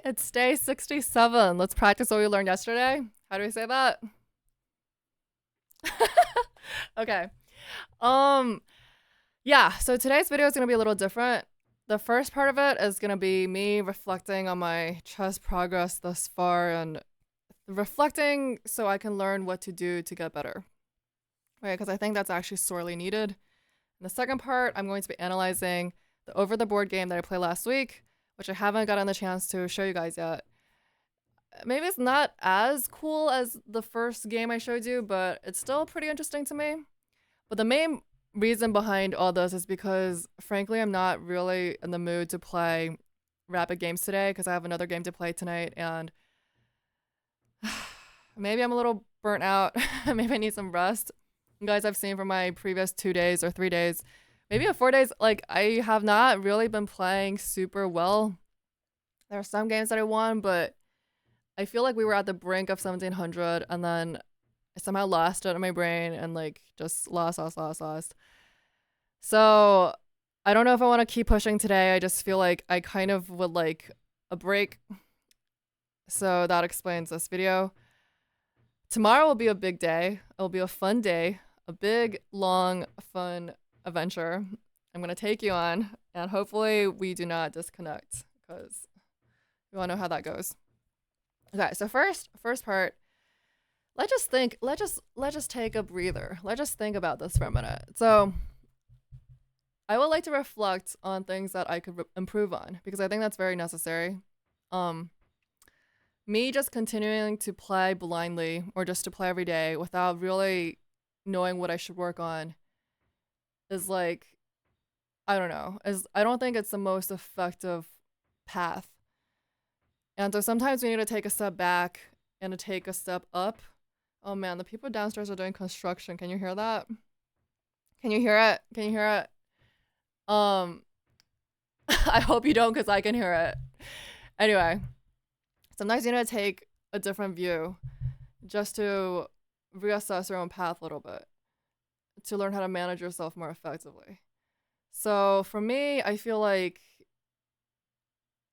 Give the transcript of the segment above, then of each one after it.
It's day 67. Let's practice what we learned yesterday. How do we say that? Okay. Um, yeah, so today's video is going to be a little different. The first part of it is going to be me reflecting on my chess progress thus far and reflecting so I can learn what to do to get better. Right, because I think that's actually sorely needed. In the second part, I'm going to be analyzing the over the board game that I played last week, which I haven't gotten the chance to show you guys yet. Maybe it's not as cool as the first game I showed you, but it's still pretty interesting to me. But the main reason behind all this is because, frankly, I'm not really in the mood to play rapid games today because I have another game to play tonight, and maybe I'm a little burnt out. Maybe I need some rest. You guys, I've seen from my previous 2 days or 3 days, maybe 4 days, like I have not really been playing super well. There are some games that I won, but I feel like we were at the brink of 1700 and then I somehow lost it in my brain and like just lost. So I don't know if I want to keep pushing today. I just feel like I kind of would like a break. So that explains this video. Tomorrow will be a big day. It'll be a fun day, a big, long, fun adventure I'm going to take you on. And hopefully we do not disconnect because we all know how that goes. Okay, so first part, let's just take a breather. Let's just think about this for a minute. So I would like to reflect on things that I could improve on because I think that's very necessary. Me just continuing to play blindly or just to play every day without really knowing what I should work on is like, I don't know, I don't think it's the most effective path. And so sometimes we need to take a step back and to take a step up. Oh man, the people downstairs are doing construction. Can you hear that? Can you hear it? Can you hear it? I hope you don't because I can hear it. Anyway, sometimes you need to take a different view just to reassess your own path a little bit, to learn how to manage yourself more effectively. So for me, I feel like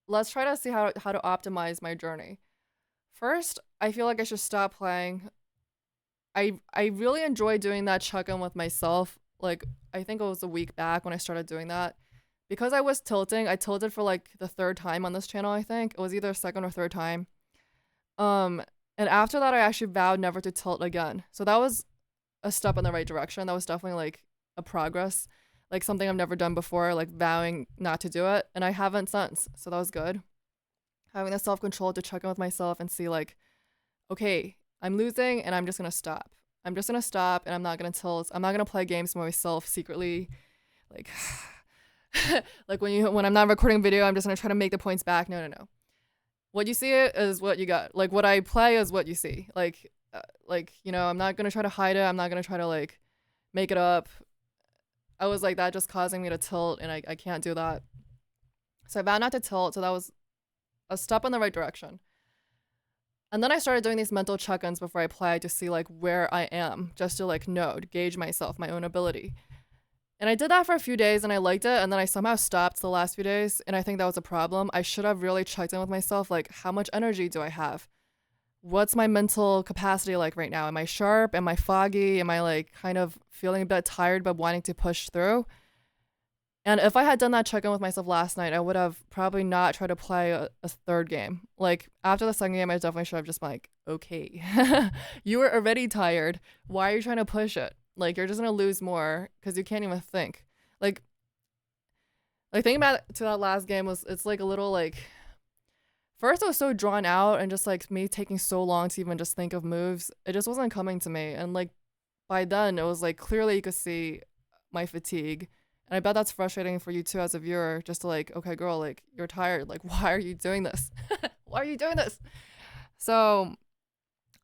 let's try to see how to optimize my journey. First, I feel like I should stop playing. I really enjoy doing that check-in with myself. Like, I think it was a week back when I started doing that. Because I was tilting, I tilted for like the third time on this channel, I think. It was either second or third time. And after that, I actually vowed never to tilt again. So that was a step in the right direction. That was definitely like a progress. Like something I've never done before, like vowing not to do it. And I haven't since. So that was good. Having the self-control to check in with myself and see like, okay, I'm losing and I'm just going to stop. I'm just going to stop and I'm not going to tilt. I'm not going to play games for myself secretly. Like, like when I'm not recording video, I'm just going to try to make the points back. No. What you see is what you got. Like what I play is what you see. Like, you know, I'm not going to try to hide it. I'm not going to try to like make it up. I was like, that just causing me to tilt and I can't do that. So I vowed not to tilt. So that was a step in the right direction. And then I started doing these mental check-ins before I play to see like where I am, just to like know, to gauge myself, my own ability. And I did that for a few days and I liked it. And then I somehow stopped the last few days. And I think that was a problem. I should have really checked in with myself. Like, how much energy do I have? What's my mental capacity like right now? Am I sharp? Am I foggy? Am I like kind of feeling a bit tired but wanting to push through? And if I had done that check-in with myself last night, I would have probably not tried to play a third game. Like, after the second game, I definitely should have just been like, okay, you were already tired. Why are you trying to push it? Like, you're just going to lose more because you can't even think. Like thinking back to that last game it's like a little like, first it was so drawn out and just like me taking so long to even just think of moves. It just wasn't coming to me. And like, by then, it was like, clearly you could see my fatigue. And I bet that's frustrating for you too as a viewer, just to like, okay, girl, like you're tired. Like, why are you doing this? Why are you doing this? So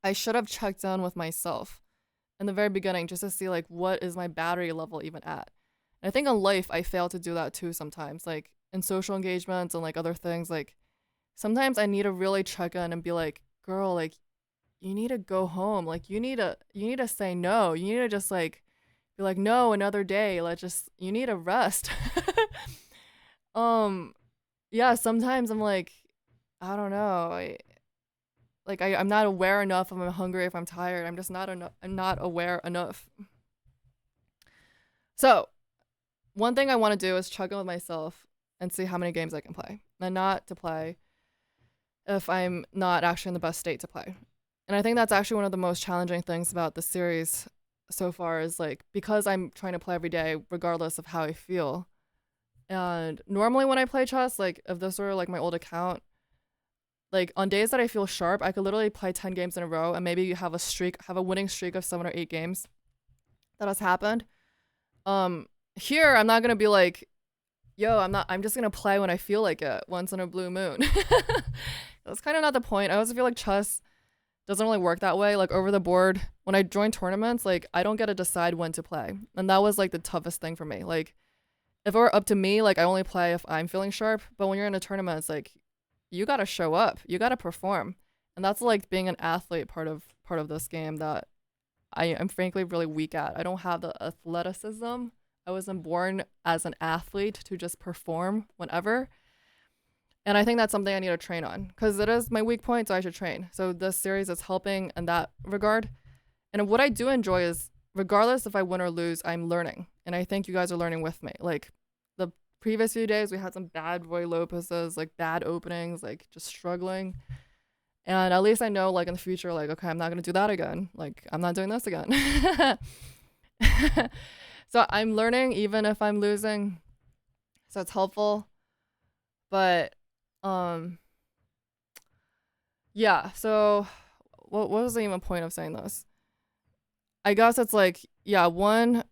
I should have checked in with myself in the very beginning just to see like, what is my battery level even at? And I think in life, I fail to do that too sometimes, like in social engagements and like other things. Like sometimes I need to really check in and be like, girl, like you need to go home. Like you need to say no. You need to just like, be like, no, another day. You need a rest. Yeah, sometimes I'm like, I don't know. I'm not aware enough if I'm hungry, if I'm tired. I'm just not enough. I'm not aware enough. So one thing I want to do is check in with myself and see how many games I can play, and not to play if I'm not actually in the best state to play. And I think that's actually one of the most challenging things about the series so far is like because I'm trying to play every day regardless of how I feel. And normally when I play chess, like if this were like my old account, like on days that I feel sharp, I could literally play 10 games in a row and maybe have a winning streak of 7 or 8 games. That has happened. Here I'm not going to be like, yo, I'm just going to play when I feel like it once in a blue moon. That's kind of not the point. I also feel like chess doesn't really work that way. Like over the board, when I join tournaments, like I don't get to decide when to play. And that was like the toughest thing for me. Like if it were up to me, like I only play if I'm feeling sharp. But when you're in a tournament, it's like you gotta show up. You gotta perform. And that's like being an athlete part of this game that I am frankly really weak at. I don't have the athleticism. I wasn't born as an athlete to just perform whenever. And I think that's something I need to train on because it is my weak point, so I should train. So this series is helping in that regard. And what I do enjoy is, regardless if I win or lose, I'm learning. And I think you guys are learning with me. Like the previous few days, we had some bad Roy Lopez's, like bad openings, like just struggling. And at least I know, like in the future, like, okay, I'm not going to do that again. Like, I'm not doing this again. So I'm learning even if I'm losing. So it's helpful. But um yeah, so what was the even point of saying this? I guess it's like, yeah, one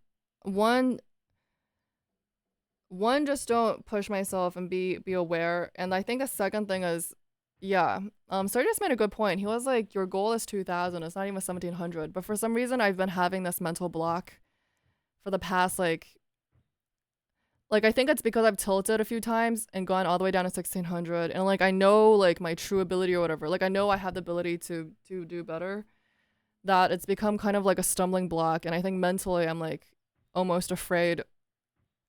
just don't push myself and be aware. And I think the second thing is, yeah, Sir just made a good point. He was like, your goal is 2000, it's not even 1700. But for some reason I've been having this mental block for the past like I think it's because I've tilted a few times and gone all the way down to 1600, and like I know like my true ability or whatever. Like I know I have the ability to do better. That it's become kind of like a stumbling block, and I think mentally I'm like almost afraid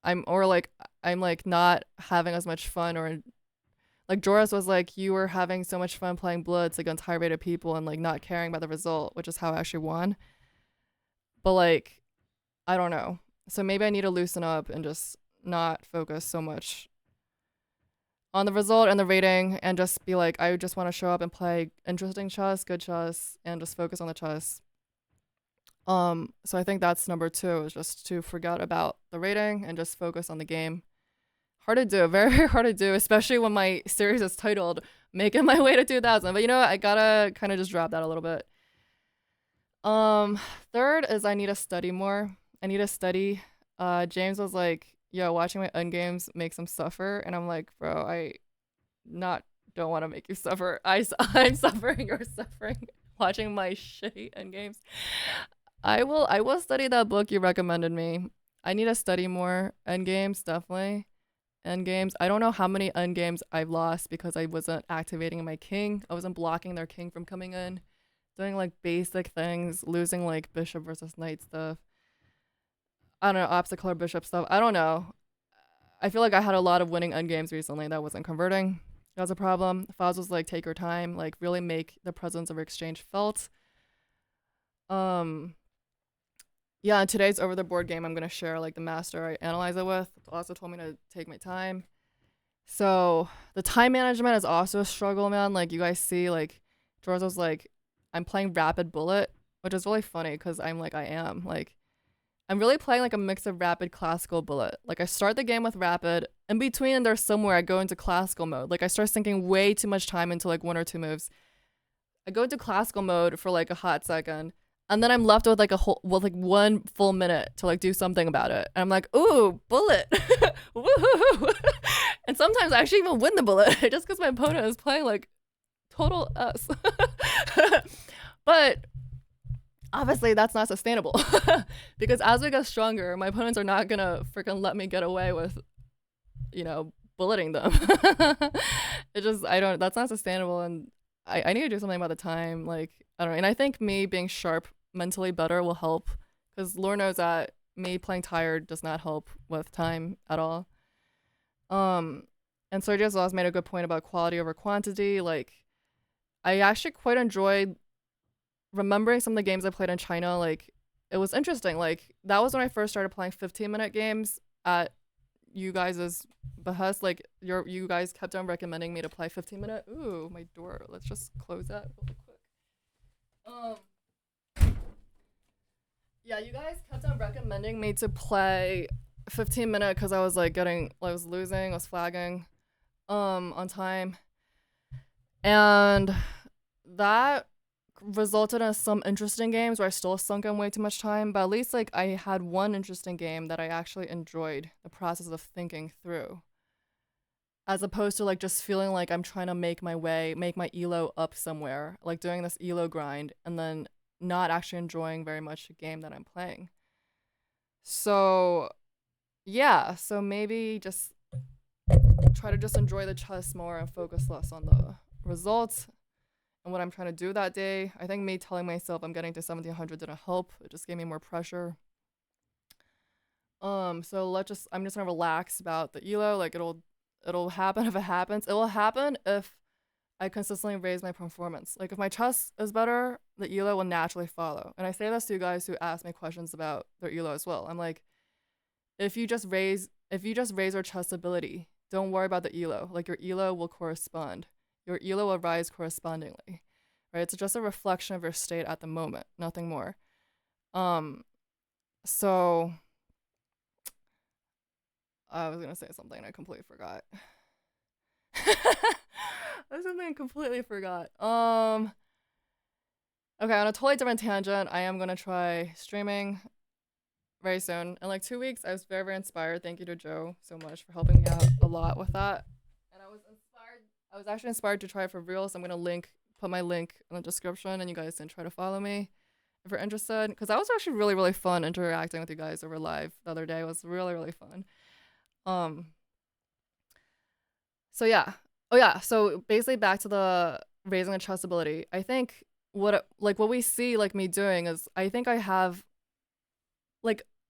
I'm like not having as much fun, or like Joris was like, you were having so much fun playing Blitz against high rated people and like not caring about the result, which is how I actually won. But like I don't know. So maybe I need to loosen up and just not focus so much on the result and the rating and just be like, I just want to show up and play interesting chess, good chess, and just focus on the chess. So I think that's number 2 is just to forget about the rating and just focus on the game. Hard to do, very, very hard to do, especially when my series is titled Making My Way to 2000. But you know what? I gotta kind of just drop that a little bit. Third is I need to study more. I need to study. James was like, yo, watching my endgames makes him suffer. And I'm like, bro, I don't want to make you suffer. I'm suffering, you're suffering watching my shitty endgames. I will study that book you recommended me. I need to study more endgames, definitely. Endgames. I don't know how many endgames I've lost because I wasn't activating my king. I wasn't blocking their king from coming in. Doing like basic things, losing like bishop versus knight stuff. I don't know, opposite color bishop stuff. I don't know. I feel like I had a lot of winning endgames recently that wasn't converting. That was a problem. Faz was like, take your time, like really make the presence of your exchange felt. Yeah, in today's over the board game, I'm gonna share like the master I analyze it with. Also told me to take my time. So the time management is also a struggle, man. Like you guys see, like George was like, I'm playing rapid bullet, which is really funny because I'm like I am like I'm really playing like a mix of rapid classical bullet. Like I start the game with rapid. In between there's somewhere I go into classical mode. Like I start sinking way too much time into like 1 or 2 moves. I go into classical mode for like a hot second. And then I'm left with like 1 full minute to like do something about it. And I'm like, ooh, bullet. Woohoo. And sometimes I actually even win the bullet just because my opponent is playing like total S. But obviously that's not sustainable because as we get stronger, my opponents are not gonna freaking let me get away with, bulleting them. That's not sustainable. And I need to do something about the time. Like, I don't know. And I think me being sharp mentally better will help because Lord knows that me playing tired does not help with time at all. And Sergio Laws made a good point about quality over quantity. Like, I actually quite enjoyed remembering some of the games I played in China. Like, it was interesting. Like, that was when I first started playing 15-minute games at you guys' behest. Like, you guys kept on recommending me to play 15-minute. Ooh, my door. Let's just close that really quick. Um, yeah, you guys kept on recommending me to play 15-minute because I was like I was losing, I was flagging, on time, and that resulted in some interesting games where I still sunk in way too much time. But at least like I had one interesting game that I actually enjoyed the process of thinking through, as opposed to like just feeling like I'm trying to make my elo up somewhere, like doing this elo grind and then not actually enjoying very much the game that I'm playing. So yeah, so maybe just try to just enjoy the chess more and focus less on the results and what I'm trying to do that day. I think me telling myself I'm getting to 1700 didn't help. It just gave me more pressure. So I'm just gonna relax about the elo. Like it'll happen if it happens. It will happen if I consistently raise my performance. Like if my chess is better, the elo will naturally follow. And I say this to you guys who ask me questions about their elo as well. I'm like, if you just raise your chess ability, don't worry about the elo. Like your elo will correspond. Your elo will rise correspondingly. Right? It's just a reflection of your state at the moment, nothing more. So I was gonna say something and I completely forgot. There's something I completely forgot. Okay, on a totally different tangent, I am gonna try streaming very soon. In like 2 weeks, I was very, very inspired. Thank you to Joe so much for helping me out a lot with that. And I was actually inspired to try it for real, so I'm gonna put my link in the description and you guys can try to follow me if you're interested. Because that was actually really, really fun interacting with you guys over live the other day. It was really, really fun. Um so yeah. Oh yeah, so basically back to the raising the chess ability. I think what we see like me doing is I think I have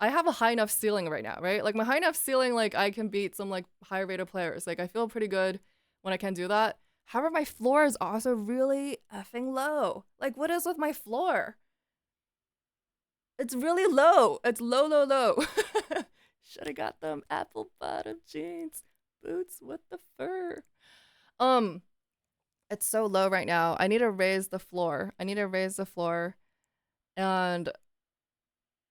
a high enough ceiling right now, right? Like my high enough ceiling, like I can beat some like high rated players. Like I feel pretty good when I can do that. However, my floor is also really effing low. Like what is with my floor? It's really low. It's low, low, low. Should have got them apple bottom jeans, boots with the fur. Um, it's so low right now. I need to raise the floor. And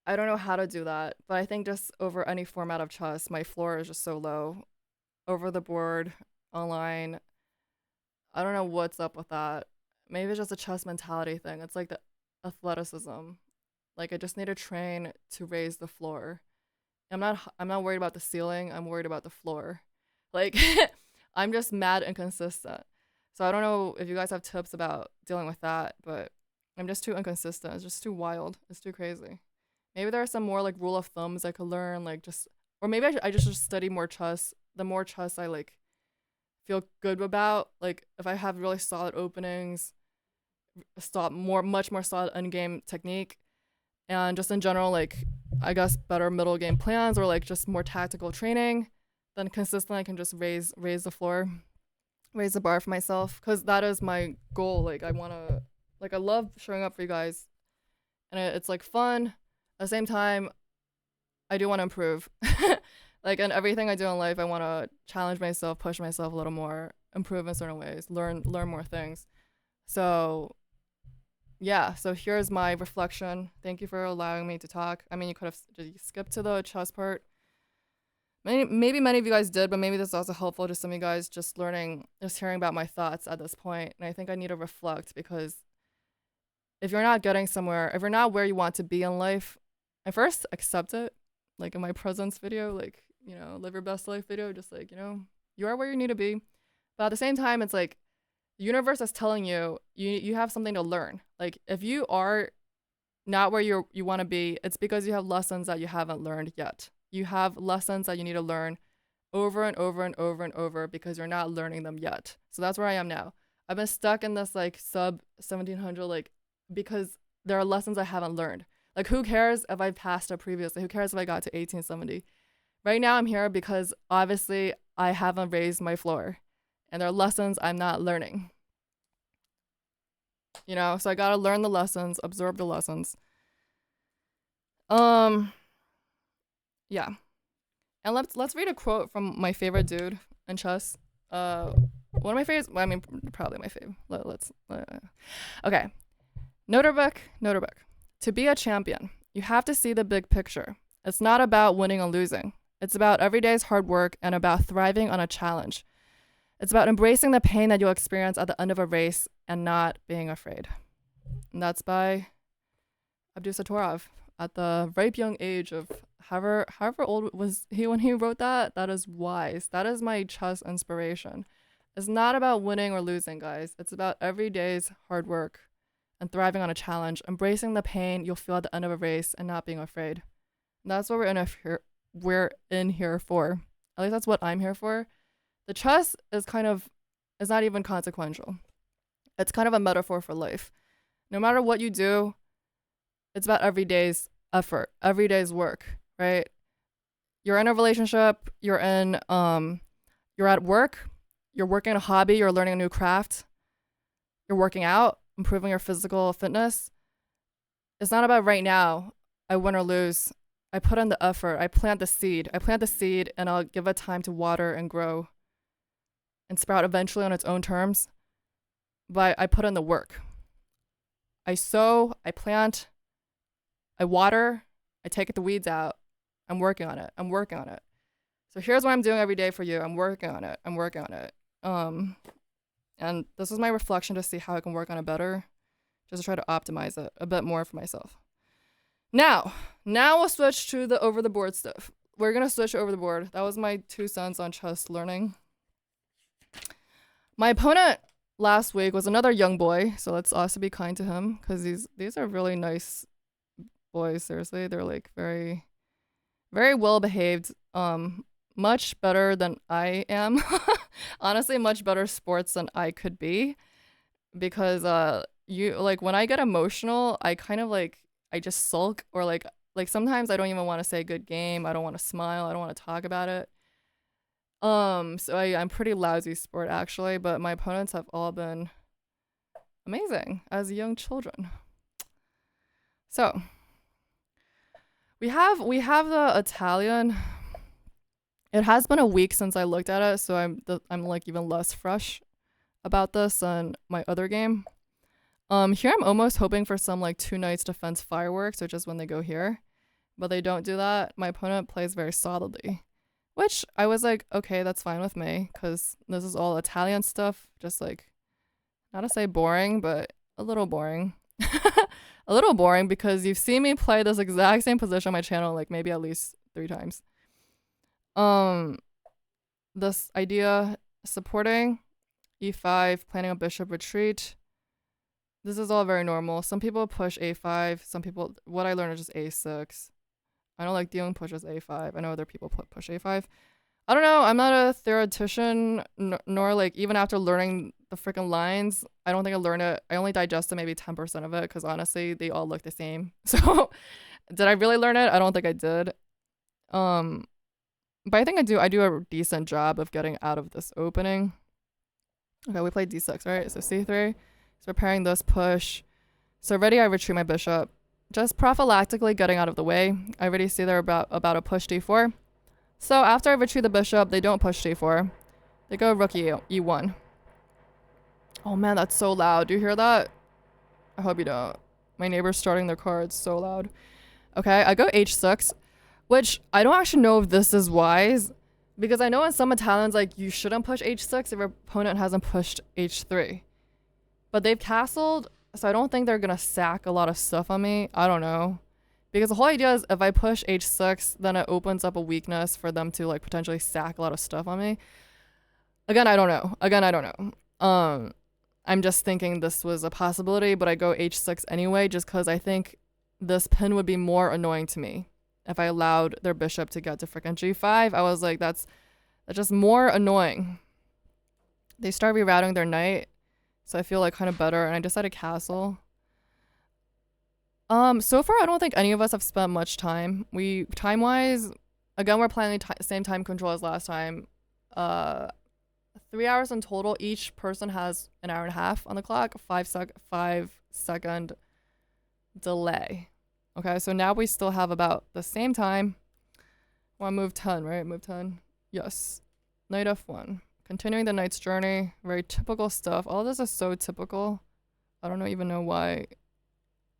I don't know how to do that, but I think just over any format of chess, my floor is just so low. Over the board, online. I don't know what's up with that. Maybe it's just a chess mentality thing. It's like the athleticism. Like I just need to train to raise the floor. I'm not worried about the ceiling. I'm worried about the floor. Like I'm just mad inconsistent. So I don't know if you guys have tips about dealing with that, but I'm just too inconsistent. It's just too wild. It's too crazy. Maybe there are some more like rule of thumbs I could learn, like just, or maybe I just study more chess. The more chess I like feel good about, like if I have really solid openings, much more solid end game technique, and just in general, like I guess better middle game plans or like just more tactical training, then consistently I can just raise the floor, raise the bar for myself, because that is my goal. Like I love showing up for you guys, and it's like fun. At the same time, I do want to improve. Like in everything I do in life, I want to challenge myself, push myself a little more, improve in certain ways, learn more things. So yeah, so here's my reflection. Thank you for allowing me to talk. I mean, you could have skipped to the chess part. Maybe many of you guys did, but maybe this is also helpful to some of you guys just hearing about my thoughts at this point. And I think I need to reflect, because if you're not getting somewhere, if you're not where you want to be in life, I first accept it. Like in my presence video, like, live your best life video, just like, you are where you need to be. But at the same time, it's like the universe is telling you you have something to learn. Like if you are not where you want to be, it's because you have lessons that you haven't learned yet. You have lessons that you need to learn over and over and over and over because you're not learning them yet. So that's where I am now. I've been stuck in this like sub 1700, like, because there are lessons I haven't learned. Like who cares if I passed it previously? Who cares if I got to 1870? Right now I'm here because obviously I haven't raised my floor. And there are lessons I'm not learning. You know, so I gotta learn the lessons, absorb the lessons. Yeah. And let's read a quote from my favorite dude in chess. One of my favorites. Well, I mean, probably my fave. Okay. Noterbook. To be a champion, you have to see the big picture. It's not about winning or losing. It's about every day's hard work and about thriving on a challenge. It's about embracing the pain that you'll experience at the end of a race and not being afraid. And that's by Abdul Satorov at the ripe young age of however old was he when he wrote that. That is wise. That is my chess inspiration. It's not about winning or losing, guys. It's about every day's hard work and thriving on a challenge, embracing the pain you'll feel at the end of a race and not being afraid. And that's what we're in here for. At least that's what I'm here for. The chess is not even consequential. It's kind of a metaphor for life. No matter what you do, it's about every day's effort, every day's work, right? You're in a relationship, you're at work, you're working a hobby, you're learning a new craft, you're working out, improving your physical fitness. It's not about right now, I win or lose. I put in the effort, I plant the seed and I'll give it time to water and grow and sprout eventually on its own terms. But I put in the work. I sow, I plant, I water, I take the weeds out. I'm working on it. So here's what I'm doing every day for you. I'm working on it. And this is my reflection to see how I can work on it better, just to try to optimize it a bit more for myself. Now we'll switch to the over the board stuff. We're gonna switch over the board. That was my 2 cents on chess learning. My opponent last week was another young boy, so let's also be kind to him because these are really nice boys. Seriously, they're like very, very well behaved. Much better than I am. Honestly, much better sports than I could be, because when I get emotional, I kind of I just sulk, or like sometimes I don't even want to say good game. I don't want to smile. I don't want to talk about it. So I'm pretty lousy sport actually, but my opponents have all been amazing as young children. So we have the Italian. It has been a week since I looked at it, so I'm like even less fresh about this than my other game. Here I'm almost hoping for some like 2 knights defense fireworks, which is when they go here, but they don't do that. My opponent plays very solidly, which I was like, okay, that's fine with me, because this is all Italian stuff, just like, not to say boring, but a little boring. A little boring, because you've seen me play this exact same position on my channel like maybe at least 3 times. This idea, supporting e5, planning a bishop retreat. This is all very normal. Some people push a5. Some people, what I learned is just a6. I know like Dion pushes a5. I know other people push a5. I don't know. I'm not a theoretician, nor like even after learning the freaking lines, I don't think I learned it. I only digested maybe 10% of it, because honestly, they all look the same. So did I really learn it? I don't think I did. But I think I do a decent job of getting out of this opening. Okay, we played d6, right? So c3. So preparing this push. So already I retreat my bishop. Just prophylactically getting out of the way. I already see they're about a push d4. So after I retreat the bishop, they don't push d4. They go rook e1. Oh man, that's so loud. Do you hear that? I hope you don't. My neighbor's starting their cards so loud. Okay, I go h6. Which I don't actually know if this is wise, because I know in some Italians, like, you shouldn't push h6 if your opponent hasn't pushed h3. But they've castled, so I don't think they're going to sack a lot of stuff on me. I don't know. Because the whole idea is if I push h6, then it opens up a weakness for them to like potentially sack a lot of stuff on me. Again, I don't know. I'm just thinking this was a possibility, but I go h6 anyway, just because I think this pin would be more annoying to me. If I allowed their bishop to get to freaking g5, I was like, that's just more annoying. They start rerouting their knight, so I feel like kind of better, and I decided castle. So far, I don't think any of us have spent much time. Time-wise, again, we're playing the same time control as last time. uh 3 hours in total. Each person has an hour and a half on the clock, 5 second delay. Okay, so now we still have about the same time. Want to move 10, right? Move 10. Yes. Knight f1. Continuing the knight's journey. Very typical stuff. All this is so typical. I don't even know why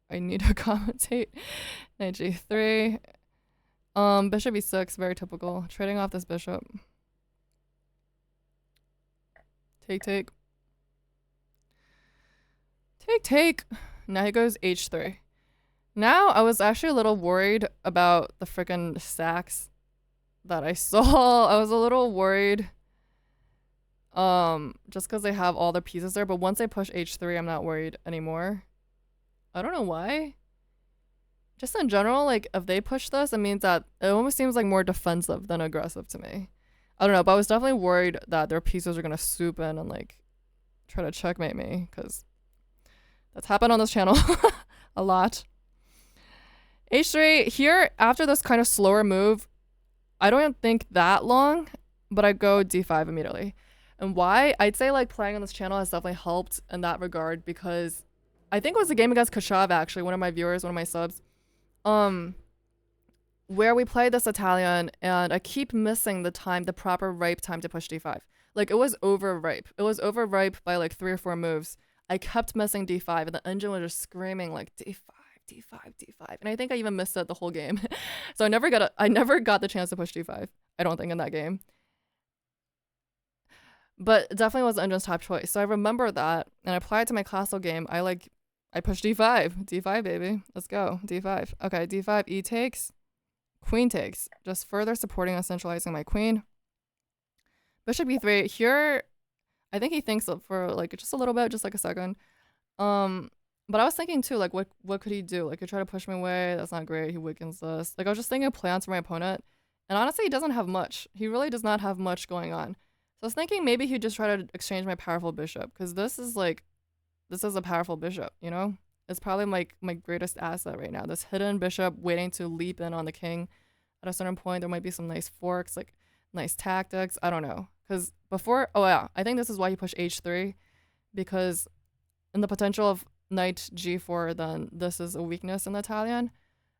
I need to commentate. Knight g3. Bishop e6. Very typical. Trading off this bishop. Take, take. Take, take. Now he goes h3. Now I was actually a little worried about the freaking stacks that I saw. I was a little worried. Just because they have all the pieces there, but once I push h3, I'm not worried anymore. I don't know why. Just in general, like if they push this, it means that it almost seems like more defensive than aggressive to me. I don't know, but I was definitely worried that their pieces are gonna swoop in and like try to checkmate me, because that's happened on this channel a lot. h3 here, after this kind of slower move, I don't think that long, but I go d5 immediately. And why? I'd say like playing on this channel has definitely helped in that regard, because I think it was a game against Kashav, actually, one of my viewers, one of my subs, where we played this Italian, and I keep missing the proper ripe time to push d5. Like it was overripe. It was overripe by like 3 or 4 moves. I kept missing d5, and the engine was just screaming like d5, d5, d5, and I think I even missed it the whole game. So I never got the chance to push d5. I don't think in that game. But it definitely was the engine's top choice. So I remember that and I applied it to my classical game. I pushed d5. D5, baby. Let's go. d5. Okay, d5, e takes. Queen takes. Just further supporting and centralizing my queen. Bishop e3. Here, I think he thinks for like just a little bit, just like a second. But I was thinking too, like what could he do? Like he try to push me away. That's not great. He weakens this. Like I was just thinking of plans for my opponent. And honestly, he doesn't have much. He really does not have much going on. So I was thinking maybe he'd just try to exchange my powerful bishop, because this is a powerful bishop, you know? It's probably my greatest asset right now. This hidden bishop waiting to leap in on the king. At a certain point, there might be some nice forks, like nice tactics. I don't know. Because before, oh yeah, I think this is why he pushed h3, because in the potential of knight g4, then this is a weakness in the Italian.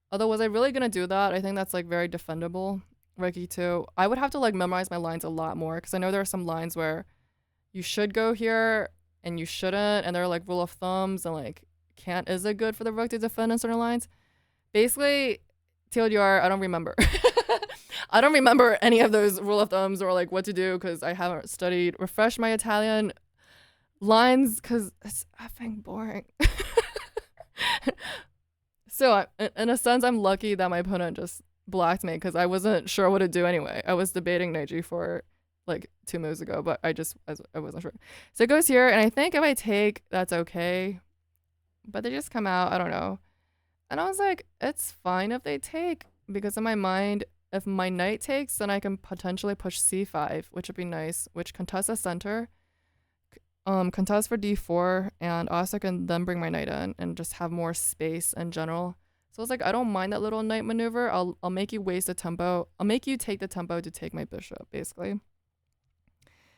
Although, was I really going to do that? I think that's like very defendable. Rook e2. I would have to like memorize my lines a lot more, because I know there are some lines where you should go here and you shouldn't, and they're like rule of thumbs, and like is it good for the rook to defend on certain lines? Basically, TLDR, I don't remember. I don't remember any of those rule of thumbs or like what to do, because I haven't refreshed my Italian lines, because it's effing boring. So in a sense, I'm lucky that my opponent just blocked me, because I wasn't sure what to do anyway. I was debating knight g4 like 2 moves ago, but I wasn't sure. So it goes here, and I think if I take, that's okay. But they just come out, I don't know. And I was like, it's fine if they take, because in my mind, if my knight takes, then I can potentially push c5, which would be nice, which contests the center, contest for d4, and also can then bring my knight in and just have more space in general. So I was like, I don't mind that little knight maneuver. I'll make you waste the tempo. I'll make you take the tempo to take my bishop, basically.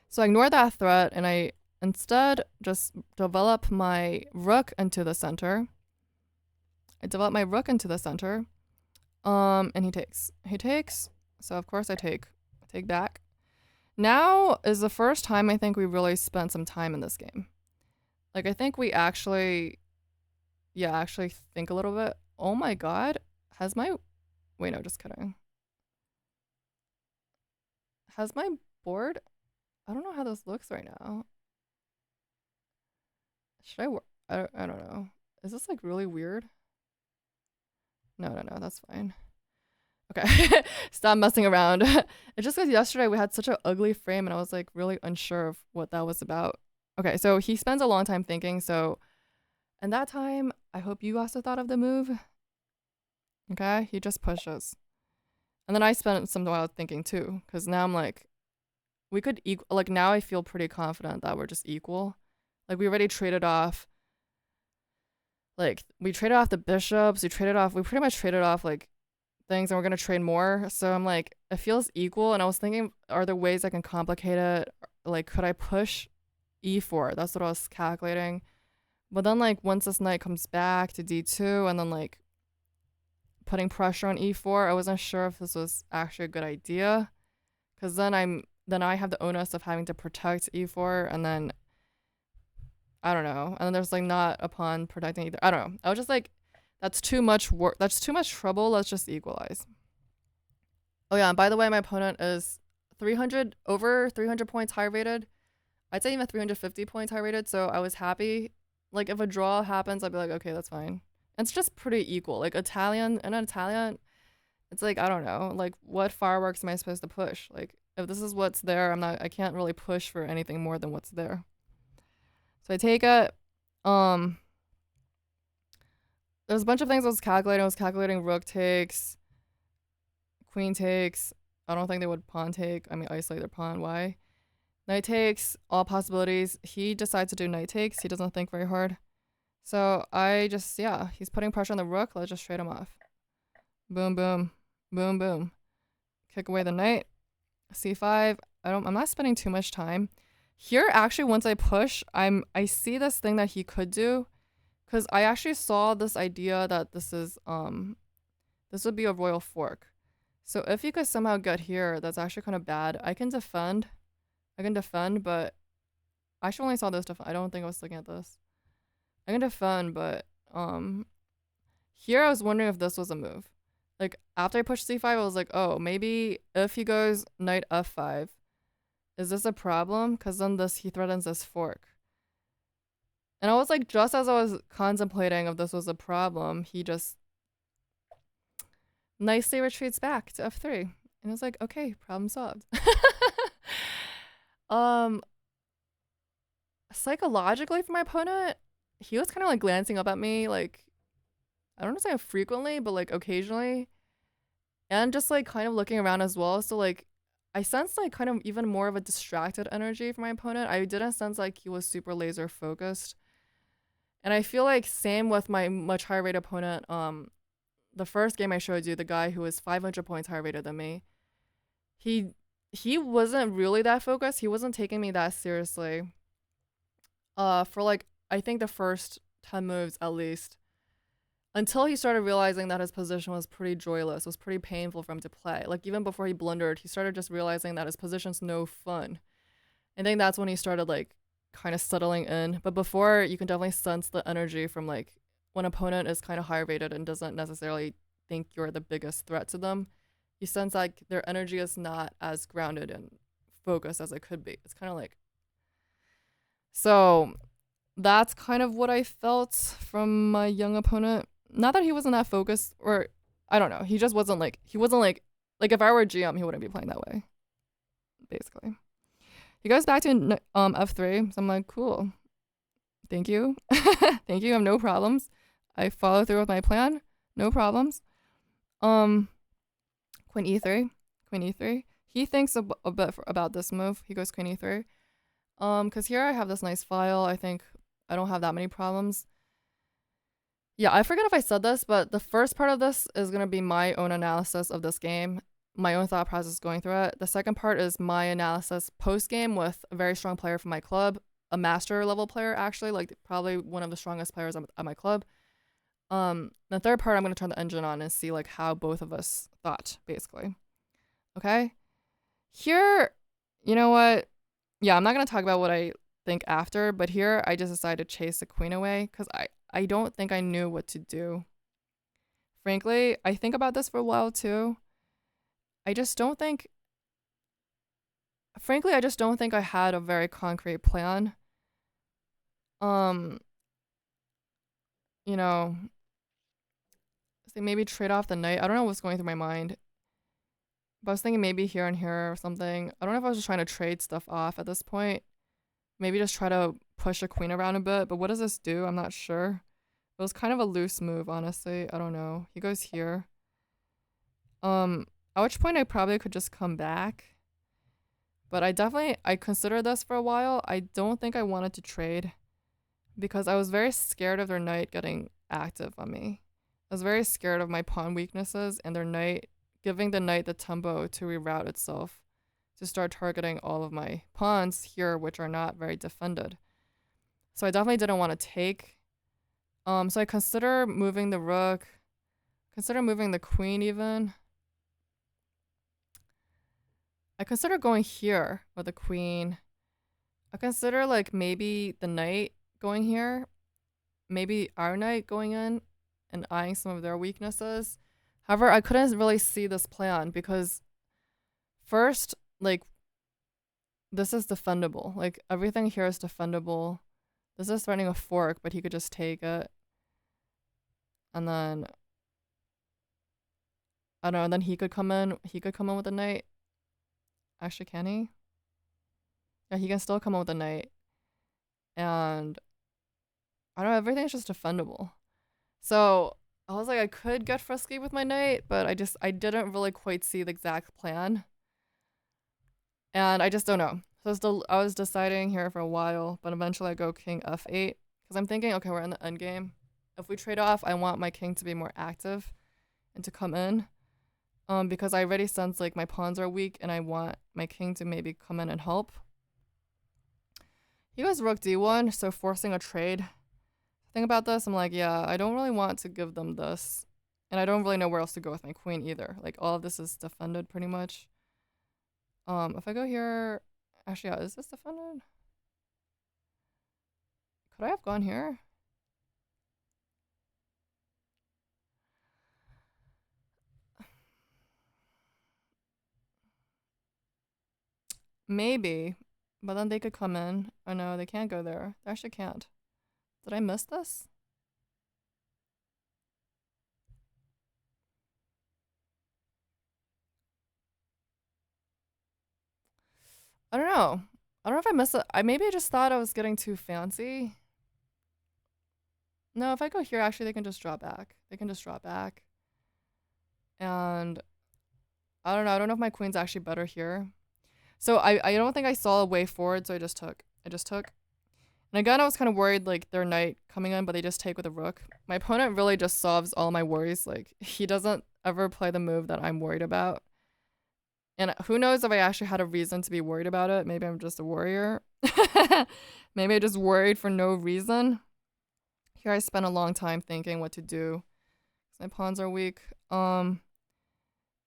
So I ignore that threat, and I instead just develop my rook into the center. I develop my rook into the center. And he takes. He takes. So of course I take back. Now is the first time I think we really spent some time in this game. Like I think we actually think a little bit. Oh my god. Wait, no, just kidding. Has my board? I don't know how this looks right now. Should I don't know. Is this like really weird? No, that's fine. Okay, stop messing around. It's just because yesterday we had such an ugly frame, and I was like really unsure of what that was about. Okay, so he spends a long time thinking, so in that time, I hope you also thought of the move. Okay, he just pushes. And then I spent some while thinking too, because now I'm like, we could like now I feel pretty confident that we're just equal. Like we already traded off. Like we traded off the bishops. We pretty much traded off like things and we're gonna trade more. So I'm like, it feels equal. And I was thinking, are there ways I can complicate it? Like, could I push e4? That's what I was calculating. But then like once this knight comes back to d2 and then like putting pressure on e4, I wasn't sure if this was actually a good idea. Cause then I have the onus of having to protect e4 and then I don't know. And then there's like not a pawn protecting either. I don't know. I was just like, that's too much work. That's too much trouble. Let's just equalize. Oh yeah, and by the way, my opponent is 300 points high rated. I'd say even 350 points high rated. So I was happy. Like if a draw happens, I'd be like, okay, that's fine. And it's just pretty equal. Like Italian, it's like I don't know. Like what fireworks am I supposed to push? Like if this is what's there, I can't really push for anything more than what's there. So I take it. There's a bunch of things I was calculating. I was calculating rook takes, queen takes. I don't think they would pawn take. I mean, isolate their pawn. Why? Knight takes, all possibilities. He decides to do knight takes. He doesn't think very hard. So I just, yeah, he's putting pressure on the rook. Let's just trade him off. Boom, boom, boom, boom. Kick away the knight. c5. I'm not spending too much time. Here, actually, once I push, I see this thing that he could do. Because I actually saw this idea that this would be a royal fork. So if you could somehow get here, that's actually kind of bad. I can defend, but I actually only saw this defend. I don't think I was looking at this. I can defend, but here I was wondering if this was a move. Like after I pushed c5, I was like, oh, maybe if he goes knight f5, is this a problem? Because then he threatens this fork. And I was like, just as I was contemplating if this was a problem, he just nicely retreats back to f3. And I was like, okay, problem solved. Psychologically for my opponent, he was kind of like glancing up at me, like, I don't want to say frequently, but like occasionally. And just like kind of looking around as well. So like, I sensed like kind of even more of a distracted energy from my opponent. I didn't sense like he was super laser focused. And I feel like same with my much higher rated opponent. The first game I showed you, the guy who was 500 points higher rated than me, he wasn't really that focused. He wasn't taking me that seriously. For like I think the first 10 moves at least, until he started realizing that his position was pretty joyless, was pretty painful for him to play. Like even before he blundered, he started just realizing that his position's no fun. I think that's when he started like kind of settling in. But before, you can definitely sense the energy from like when an opponent is kind of high rated and doesn't necessarily think you're the biggest threat to them. You sense like their energy is not as grounded and focused as it could be. It's kind of like, so that's kind of what I felt from my young opponent. Not that he wasn't that focused, or I don't know. He just wasn't like if I were GM, he wouldn't be playing that way. Basically. He goes back to f3. So I'm like, cool. Thank you. Thank you. I have no problems. I follow through with my plan. No problems. Queen e3. Queen e3. He thinks a bit about this move. He goes queen e3. Because here I have this nice file. I think I don't have that many problems. Yeah, I forget if I said this, but the first part of this is going to be my own analysis of this game, my own thought process going through it. The second part is my analysis post-game with a very strong player from my club, a master level player, actually, like probably one of the strongest players at my club. The third part, I'm going to turn the engine on and see like how both of us thought, basically. Okay? Here, you know what? Yeah, I'm not going to talk about what I think after, but here I just decided to chase the queen away because I don't think I knew what to do. Frankly, I think about this for a while too. I just don't think I had a very concrete plan. You know, so maybe trade off the knight. I don't know what's going through my mind. But I was thinking maybe here and here or something. I don't know if I was just trying to trade stuff off at this point. Maybe just try to push a queen around a bit. But what does this do? I'm not sure. It was kind of a loose move, honestly. I don't know. He goes here. At which point I probably could just come back. But I considered this for a while. I don't think I wanted to trade because I was very scared of their knight getting active on me. I was very scared of my pawn weaknesses and their knight, giving the knight the tempo to reroute itself to start targeting all of my pawns here, which are not very defended. So I definitely didn't want to take. So I consider moving the rook, consider moving the queen even. I consider going here with the queen. I consider like maybe the knight going here, maybe our knight going in and eyeing some of their weaknesses. However, I couldn't really see this plan because first, like, this is defendable. Like, everything here is defendable. This is threatening a fork, but he could just take it. And then, I don't know, and then he could come in. He could come in with a knight. Actually, can he? Yeah, he can still come in with a knight. And, I don't know, everything's just defendable. So, I was like, I could get frisky with my knight, but I didn't really quite see the exact plan. And I just don't know. So I was deciding here for a while, but eventually I go king f8 because I'm thinking, okay, we're in the end game. If we trade off, I want my king to be more active and to come in, because I already sense like my pawns are weak and I want my king to maybe come in and help. He goes rook d1, so forcing a trade. Think about this, I'm like, yeah, I don't really want to give them this, and I don't really know where else to go with my queen either. Like all of this is defended pretty much. If I go here, actually, yeah, is this defended? Could I have gone here? Maybe, but then they could come in. Oh no, they can't go there. They actually can't. Did I miss this? I don't know. I don't know if I missed it. Maybe I just thought I was getting too fancy. No, if I go here, actually, they can just draw back. They can just draw back. And I don't know. I don't know if my queen's actually better here. So I don't think I saw a way forward, so I just took. And again, I was kind of worried, like, their knight coming in, but they just take with a rook. My opponent really just solves all my worries. Like, he doesn't ever play the move that I'm worried about. And who knows if I actually had a reason to be worried about it. Maybe I'm just a warrior. Maybe I just worried for no reason. Here I spent a long time thinking what to do. My pawns are weak. And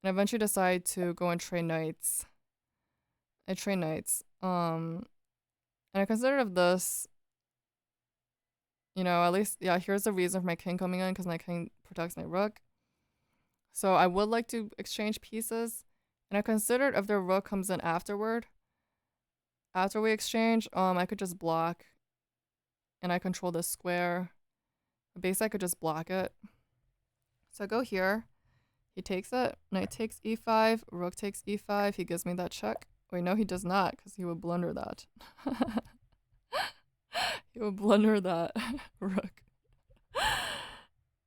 I eventually decide to go and trade knights. I trade knights. And I considered of this, you know, at least, yeah, here's the reason for my king coming in, because my king protects my rook. So I would like to exchange pieces. And I considered if their rook comes in afterward, after we exchange, I could just block. And I control this square. Basically, I could just block it. So I go here. He takes it. Knight takes e5. Rook takes e5. He gives me that check. Wait, no, he does not, because he would blunder that. He would blunder that rook.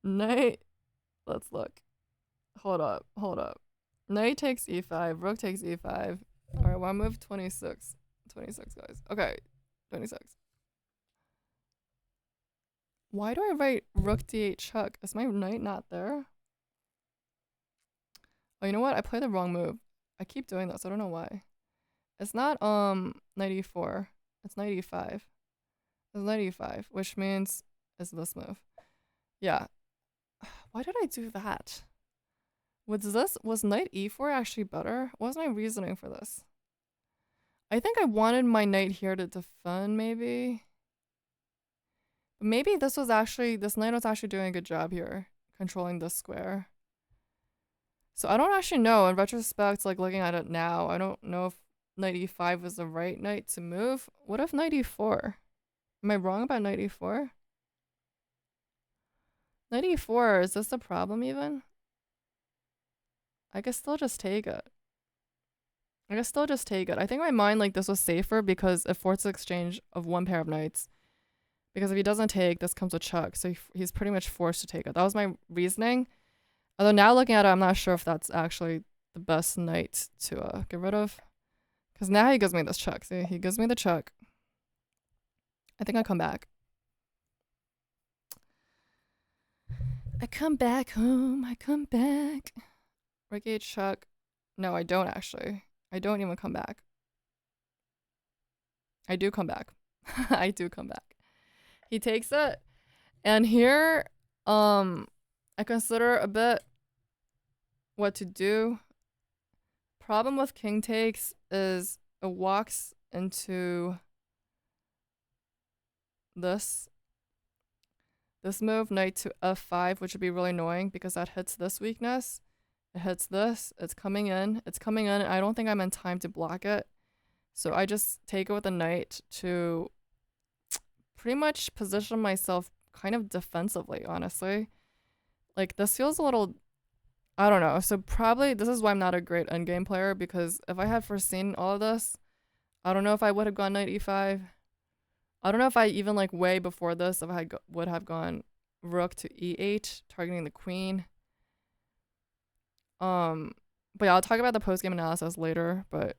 Knight. Let's look. Hold up. Knight takes e5. Rook takes e5. Alright, well, I moved 26. 26, guys. Okay, 26. Why do I write rook d8 check? Is my knight not there? Oh, you know what? I played the wrong move. I keep doing this. I don't know why. It's not knight e4. It's knight e5. It's knight e5, which means it's this move. Yeah. Why did I do that? Was knight e4 actually better? What was my reasoning for this? I think I wanted my knight here to defend, maybe. Maybe this knight was actually doing a good job here, controlling this square. So I don't actually know. In retrospect, like looking at it now, I don't know if knight e5 was the right knight to move. What if knight e4? Am I wrong about knight e4? Knight e4, is this the problem even? I could still just take it. I think in my mind, like, this was safer because it forces exchange of one pair of knights. Because if he doesn't take, this comes with check. So he's pretty much forced to take it. That was my reasoning. Although now looking at it, I'm not sure if that's actually the best knight to get rid of. Because now he gives me this check. See, he gives me the check. I think I come back. I come back home. I come back. Ricky Chuck. No, I don't actually. I don't even come back. I do come back. I do come back. He takes it. And here, I consider a bit what to do. Problem with king takes is it walks into this move, knight to f5, which would be really annoying because that hits this weakness. It hits this. It's coming in. And I don't think I'm in time to block it. So I just take it with a knight to pretty much position myself kind of defensively, honestly. Like, this feels a little, I don't know. So probably this is why I'm not a great endgame player, because if I had foreseen all of this, I don't know if I would have gone knight e5. I don't know if I even, like, way before this, if I would have gone rook to e8, targeting the queen. But yeah, I'll talk about the post-game analysis later, but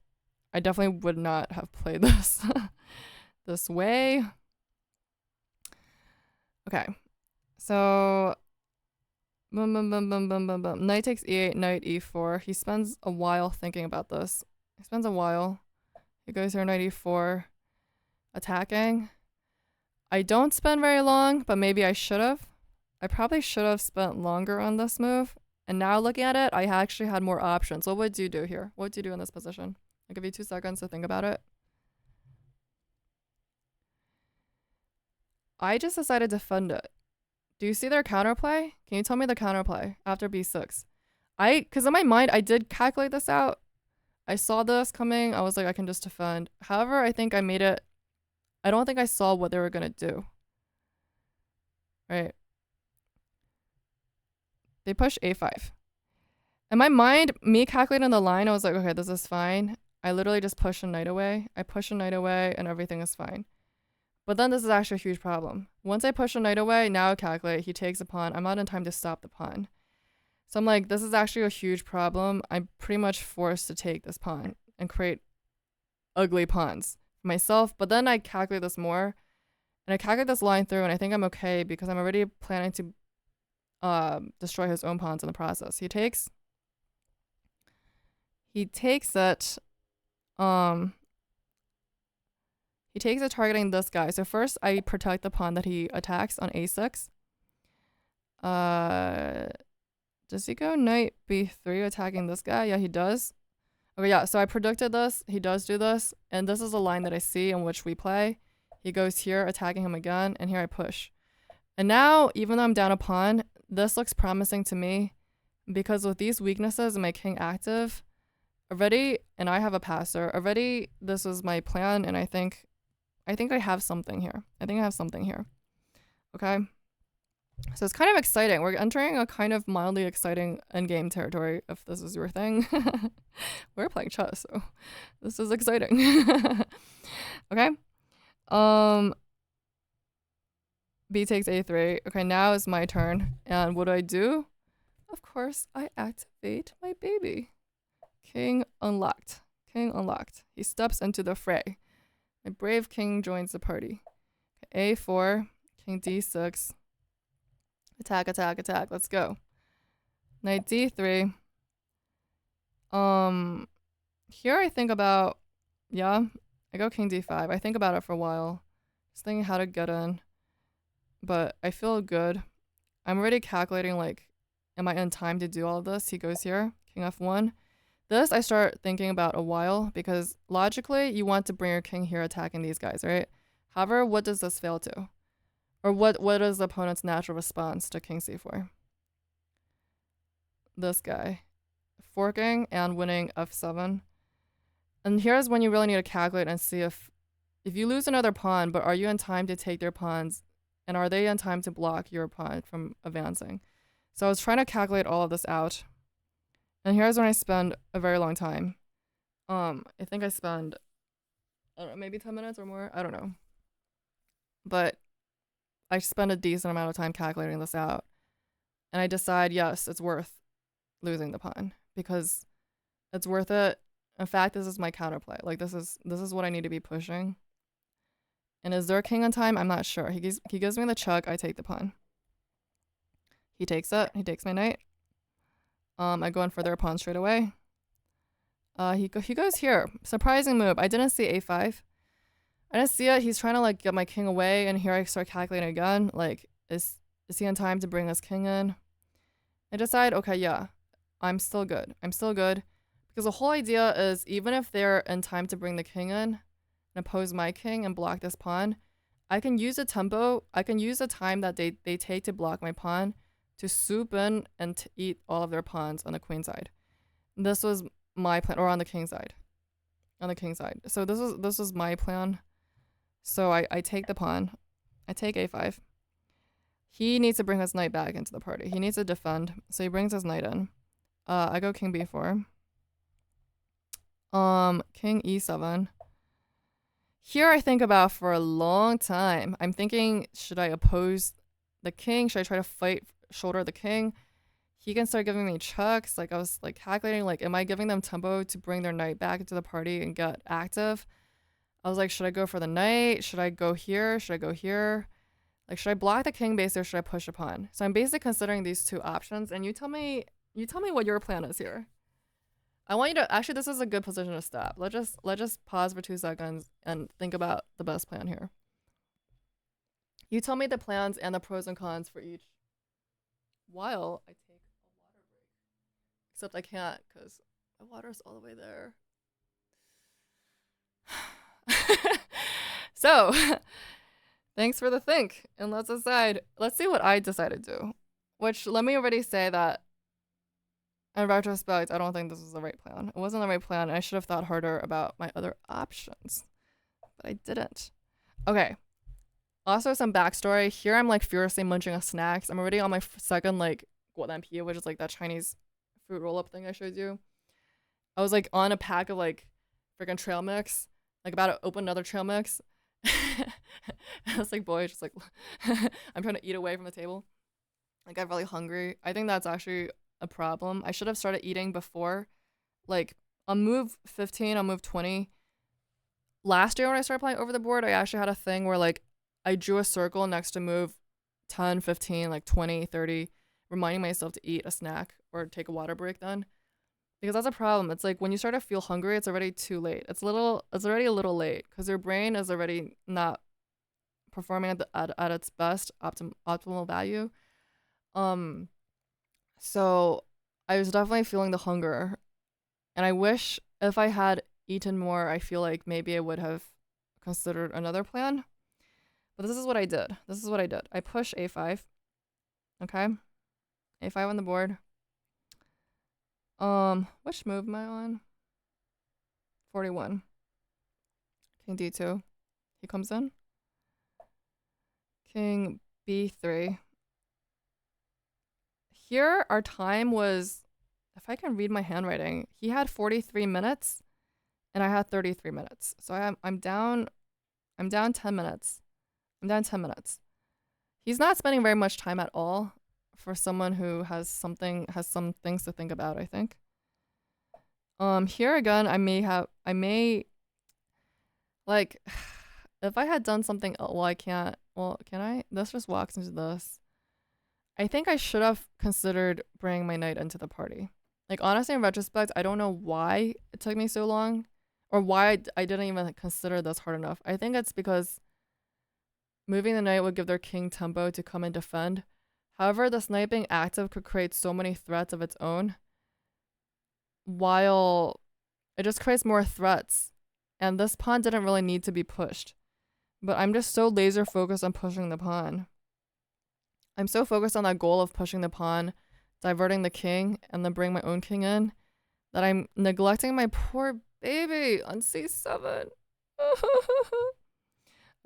I definitely would not have played this this way. Okay, so boom, boom, boom, boom, boom, boom, boom. Knight takes e8, knight e4. He spends a while thinking about this. He spends a while. He goes here, knight e4, attacking. I don't spend very long, but maybe I should have. I probably should have spent longer on this move. And now looking at it, I actually had more options. What would you do here? What would you do in this position? I'll give you 2 seconds to think about it. I just decided to defend it. Do you see their counterplay? Can you tell me the counterplay after b6? Because in my mind, I did calculate this out. I saw this coming. I was like, I can just defend. However, I think I made it. I don't think I saw what they were going to do. Right. They push a5. In my mind, me calculating the line, I was like, okay, this is fine. I literally just push a knight away. I push a knight away and everything is fine. But then this is actually a huge problem. Once I push a knight away, now I calculate, he takes a pawn. I'm not in time to stop the pawn. So I'm like, this is actually a huge problem. I'm pretty much forced to take this pawn and create ugly pawns for myself. But then I calculate this more. And I calculate this line through, and I think I'm okay because I'm already planning to destroy his own pawns in the process. He takes it. He takes it targeting this guy. So first I protect the pawn that he attacks on a6. Does he go knight b3 attacking this guy? Yeah, he does. Okay, yeah, so I predicted this. He does do this. And this is a line that I see in which we play. He goes here, attacking him again, and here I push. And now, even though I'm down a pawn, this looks promising to me because with these weaknesses and my king active, already, and I have a passer, already this was my plan, and I think I have something here. Okay? So it's kind of exciting. We're entering a kind of mildly exciting endgame territory, if this is your thing. We're playing chess, so this is exciting. Okay? B takes a3. Okay, now it's my turn. And what do? Of course, I activate my baby. King unlocked. He steps into the fray. My brave king joins the party. Okay, a4, king d6. Attack. Let's go. Knight d3. Here I think about, yeah, I go king d5. I think about it for a while. Just thinking how to get in. But I feel good. I'm already calculating, like, am I in time to do all of this? He goes here, king f1. This I start thinking about a while because logically you want to bring your king here attacking these guys, right? However, what does this fail to? Or what is the opponent's natural response to king c4? This guy. Forking and winning f7. And here's when you really need to calculate and see if you lose another pawn, but are you in time to take their pawns? And are they in time to block your pawn from advancing? So I was trying to calculate all of this out. And here's when I spend a very long time. I think I spend, I don't know, maybe 10 minutes or more. I don't know. But I spend a decent amount of time calculating this out. And I decide, yes, it's worth losing the pawn because it's worth it. In fact, this is my counterplay. Like, this is what I need to be pushing. And is there a king on time? I'm not sure. He gives me the chuck. I take the pawn. He takes it. He takes my knight. I go in for their pawn straight away. He goes here. Surprising move. I didn't see a5. I didn't see it. He's trying to like get my king away, and here I start calculating again. Like, is he in time to bring his king in? I decide, okay, yeah, I'm still good. I'm still good. Because the whole idea is even if they're in time to bring the king in and oppose my king and block this pawn, I can use the tempo. I can use the time that they take to block my pawn to swoop in and to eat all of their pawns on the queen side. This was my plan, or on the king side. On the king side. So this was my plan. So I take the pawn. I take a5. He needs to bring his knight back into the party. He needs to defend. So he brings his knight in. I go king b4. King e7. Here I think about for a long time. I'm thinking, should I oppose the king? Should I try to shoulder the king? He can start giving me checks. Like, I was like calculating, like, am I giving them tempo to bring their knight back into the party and get active? I was like, should I go for the knight? Should I go here? Should I go here? Like, should I block the king base or should I push a pawn? So I'm basically considering these two options, and you tell me what your plan is here. I want you to actually, this is a good position to stop. Let's just pause for 2 seconds and think about the best plan here. You tell me the plans and the pros and cons for each while I take a water break. Except I can't because the water's all the way there. So, thanks for the think, and let's decide. Let's see what I decided to do. Which, let me already say that in retrospect, I don't think this was the right plan. It wasn't the right plan, and I should have thought harder about my other options. But I didn't. Okay. Also, some backstory. Here I'm like furiously munching on snacks. I'm already on my second like guodanpi, which is like that Chinese fruit roll-up thing I showed you. I was like on a pack of like freaking trail mix. Like about to open another trail mix. I was like, boy, just like I'm trying to eat away from the table. I got really hungry. I think that's actually a problem. I should have started eating before. Like on move 15, on move 20. Last year when I started playing over the board, I actually had a thing where like I drew a circle next to move 10, 15, like 20, 30, reminding myself to eat a snack or take a water break then. Because that's a problem. It's like when you start to feel hungry, it's already too late. It's already a little late because your brain is already not performing at its best optimal value. So I was definitely feeling the hunger, and I wish if I had eaten more, I feel like maybe I would have considered another plan. But this is what I did. I push a5. Okay, a5 on the board. Which move am I on? 41. King d2. He comes in. King b3. Here, our time was, if I can read my handwriting, he had 43 minutes, and I had 33 minutes. So I'm down 10 minutes. I'm down 10 minutes. He's not spending very much time at all for someone who has some things to think about, I think. Here again, I may like, if I had done something, can I? This just walks into this. I think I should have considered bringing my knight into the party. Like, honestly, in retrospect, I don't know why it took me so long, or why I didn't even consider this hard enough. I think it's because moving the knight would give their king tempo to come and defend. However, this knight being active could create so many threats of its own, while it just creates more threats. And this pawn didn't really need to be pushed. But I'm just so laser focused on pushing the pawn. I'm so focused on that goal of pushing the pawn, diverting the king, and then bring my own king in, that I'm neglecting my poor baby on c7.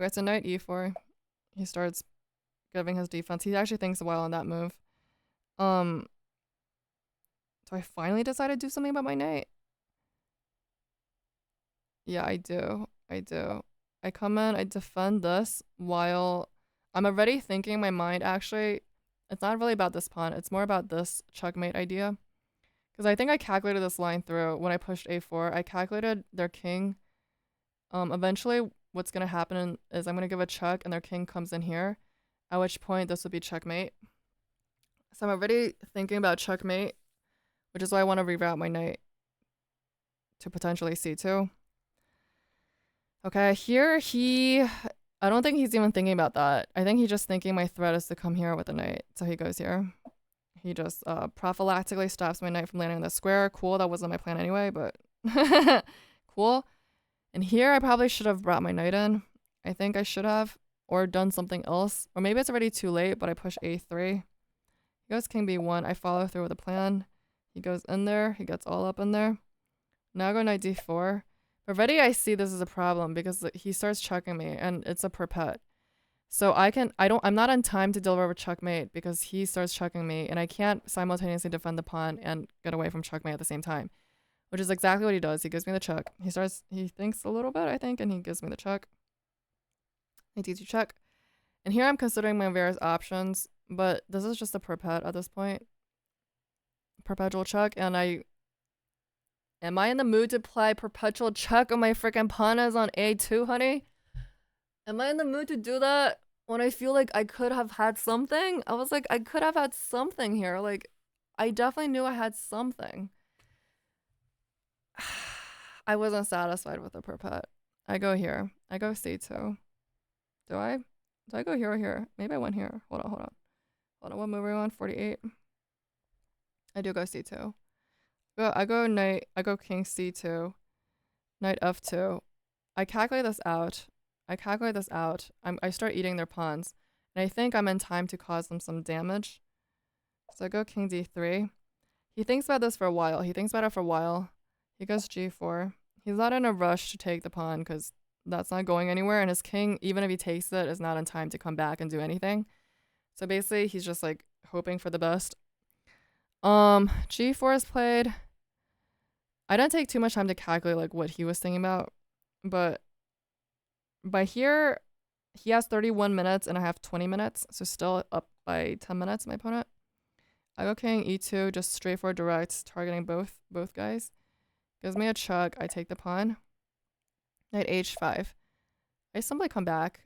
Okay, so knight e4. He starts giving his defense. He actually thinks a while on that move. So I finally decided to do something about my knight. Yeah, I do. I come in, I defend this while I'm already thinking in my mind, actually, it's not really about this pawn. It's more about this checkmate idea. Because I think I calculated this line through when I pushed a4. I calculated their king. Eventually, what's going to happen is I'm going to give a check and their king comes in here, at which point this would be checkmate. So I'm already thinking about checkmate, which is why I want to reroute my knight to potentially c2. Okay, here I don't think he's even thinking about that. I think he's just thinking my threat is to come here with the knight. So he goes here. He just prophylactically stops my knight from landing on the square. Cool, that wasn't my plan anyway, but cool. And here I probably should have brought my knight in. I think I should have. Or done something else. Or maybe it's already too late, but I push a3. He goes king b1. I follow through with the plan. He goes in there. He gets all up in there. Now I go knight d4. Already I see this as a problem because he starts checking me and it's a perpet. So I'm not in time to deliver a checkmate because he starts checking me and I can't simultaneously defend the pawn and get away from checkmate at the same time. Which is exactly what he does. He gives me the check. He thinks a little bit, I think, and he gives me the check. Knight d2 check. And here I'm considering my various options, but this is just a perpet at this point. Perpetual check, and am I in the mood to play perpetual check on my freaking panas on a2, honey? Am I in the mood to do that when I feel like I could have had something? I was like, I could have had something here. Like, I definitely knew I had something. I wasn't satisfied with the perpet. I go here. I go c2. Do I? Do I go here or here? Maybe I went here. Hold on. What move are we on? 48. I do go c2. I go knight. I go king c2. Knight f2. I calculate this out. I start eating their pawns. And I think I'm in time to cause them some damage. So I go king d3. He thinks about this for a while. He goes g4. He's not in a rush to take the pawn because that's not going anywhere. And his king, even if he takes it, is not in time to come back and do anything. So basically, he's just like hoping for the best. G4 is played. I didn't take too much time to calculate like what he was thinking about, but by here, he has 31 minutes and I have 20 minutes, so still up by 10 minutes, my opponent. I go king e2, just straightforward direct, targeting both guys. Gives me a check, I take the pawn. Knight h5. I simply come back.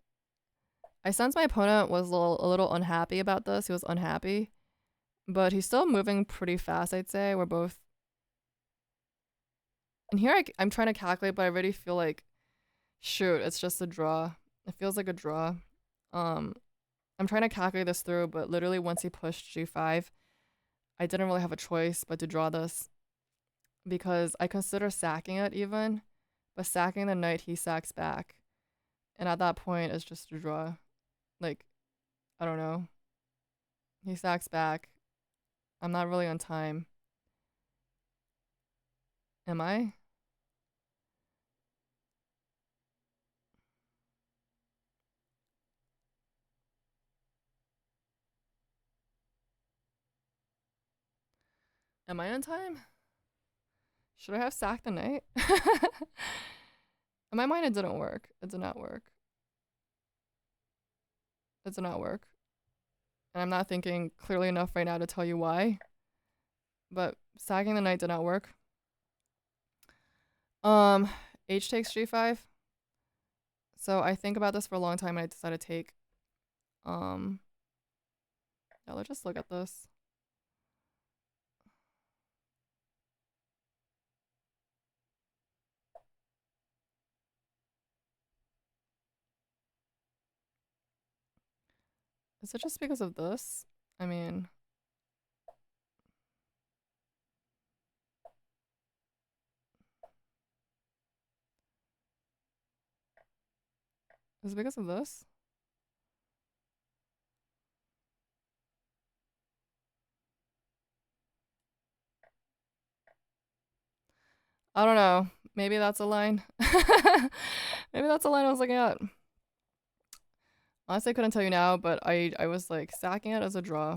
I sense my opponent was a little unhappy about this. He was unhappy. But he's still moving pretty fast, I'd say. We're both... And here I'm trying to calculate, but I already feel like... Shoot, it's just a draw. It feels like a draw. I'm trying to calculate this through, but literally once he pushed g5, I didn't really have a choice but to draw this. Because I consider sacking it even. But sacking the knight, he sacks back. And at that point, it's just a draw. Like, I don't know. He sacks back. I'm not really on time. Am I? Am I on time? Should I have sacked the knight? In my mind, it didn't work. It did not work. It did not work. And I'm not thinking clearly enough right now to tell you why. But sacking the knight did not work. H takes g5. So I think about this for a long time and I decided to take. Yeah, let's just look at this. Is it just because of this? I mean... Is it because of this? I don't know. Maybe that's a line. Maybe that's a line I was looking at. Honestly, I couldn't tell you now, but I was like sacking it as a draw.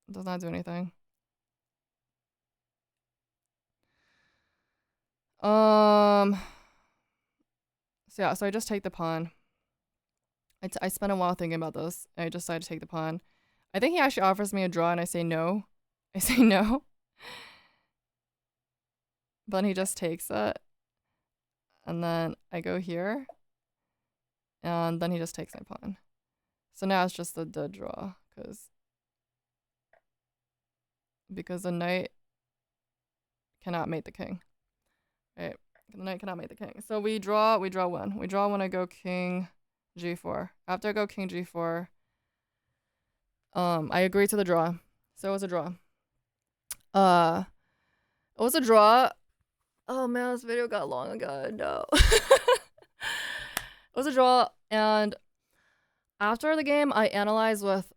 It does not do anything. So yeah, so I just take the pawn. I spent a while thinking about this. And I decided to take the pawn. I think he actually offers me a draw and I say no. I say no. But then he just takes it. And then I go here. And then he just takes my pawn. So now it's just a dead draw. Because because the knight cannot mate the king. Right? The knight cannot mate the king. So we draw one. We draw when I go king g4. After I go king g4, I agree to the draw. So it was a draw. It was a draw. Oh man, this video got long ago. No. It was a draw, and after the game, I analyzed with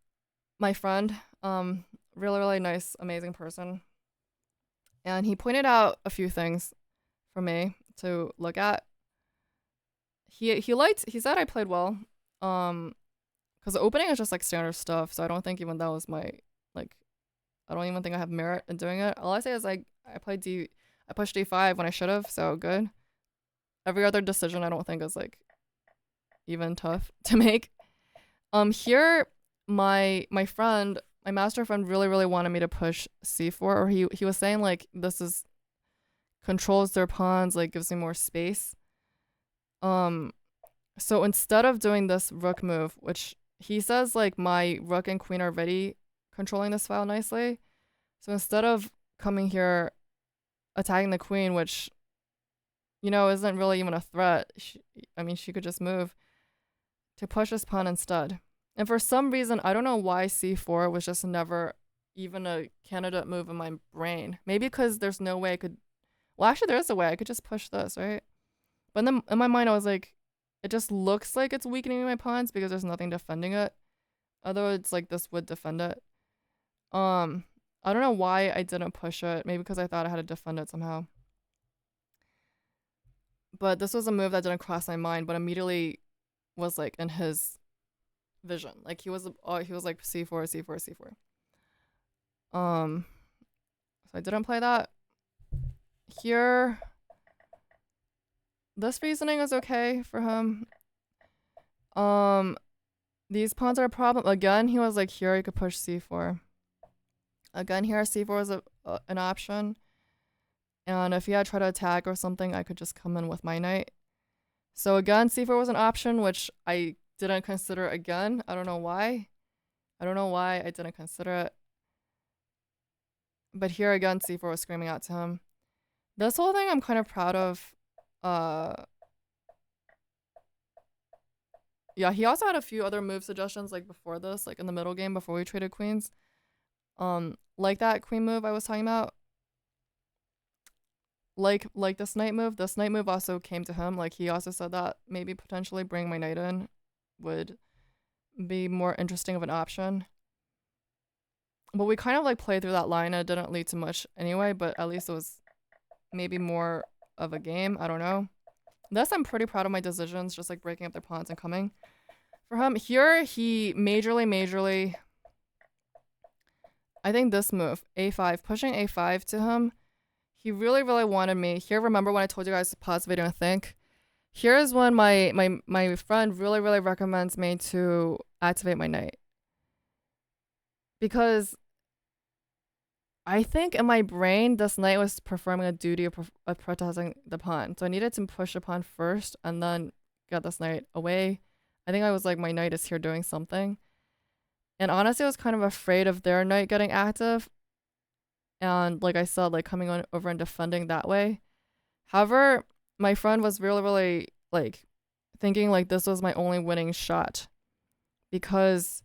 my friend. Really, really nice, amazing person. And he pointed out a few things for me to look at. He said I played well. Because the opening is just like standard stuff, so I don't think even that was my like. I don't even think I have merit in doing it. All I say is like I pushed d5 when I should have, so good. Every other decision I don't think is like even tough to make. Here my friend, my master friend really wanted me to push c4, or he was saying like this is controls their pawns, like gives me more space. So instead of doing this rook move, which he says like my rook and queen are already controlling this file nicely. So instead of coming here attacking the queen, which isn't really even a threat, she could just move to push this pawn instead. And for some reason, I don't know why c4 was just never even a candidate move in my brain. Maybe because there's no way I could. Well, actually, there is a way I could just push this, right? But then in my mind, I was like, it just looks like it's weakening my pawns because there's nothing defending it. Although it's like this would defend it. I don't know why I didn't push it. Maybe because I thought I had to defend it somehow. But this was a move that didn't cross my mind, but immediately was like in his vision. Like he was like c4, c4, c4. So I didn't play that. Here, this reasoning is okay for him. These pawns are a problem. Again, he was like, here you could push c4. Again, here c4 was an option. And if he had tried to attack or something, I could just come in with my knight. So again, c4 was an option, which I didn't consider again. I don't know why. I don't know why I didn't consider it. But here again, c4 was screaming out to him. This whole thing I'm kind of proud of. Yeah, he also had a few other move suggestions like before this, like in the middle game before we traded queens. Like that queen move I was talking about. Like this knight move. This knight move also came to him. Like he also said that maybe potentially bring my knight in would be more interesting of an option. But we kind of like played through that line and it didn't lead to much anyway, but at least it was maybe more of a game. I don't know. Thus, I'm pretty proud of my decisions, just like breaking up their pawns and coming. For him, here he majorly, I think this move, a5, pushing a5 to him, he really wanted me. Here, remember when I told you guys to pause the video and think? Here's when my friend really recommends me to activate my knight. Because I think in my brain, this knight was performing a duty of protecting the pawn. So I needed to push the pawn first and then get this knight away. I think I was like, my knight is here doing something. And honestly, I was kind of afraid of their knight getting active. And like I said, like coming on over and defending that way. However, my friend was really like thinking like this was my only winning shot. Because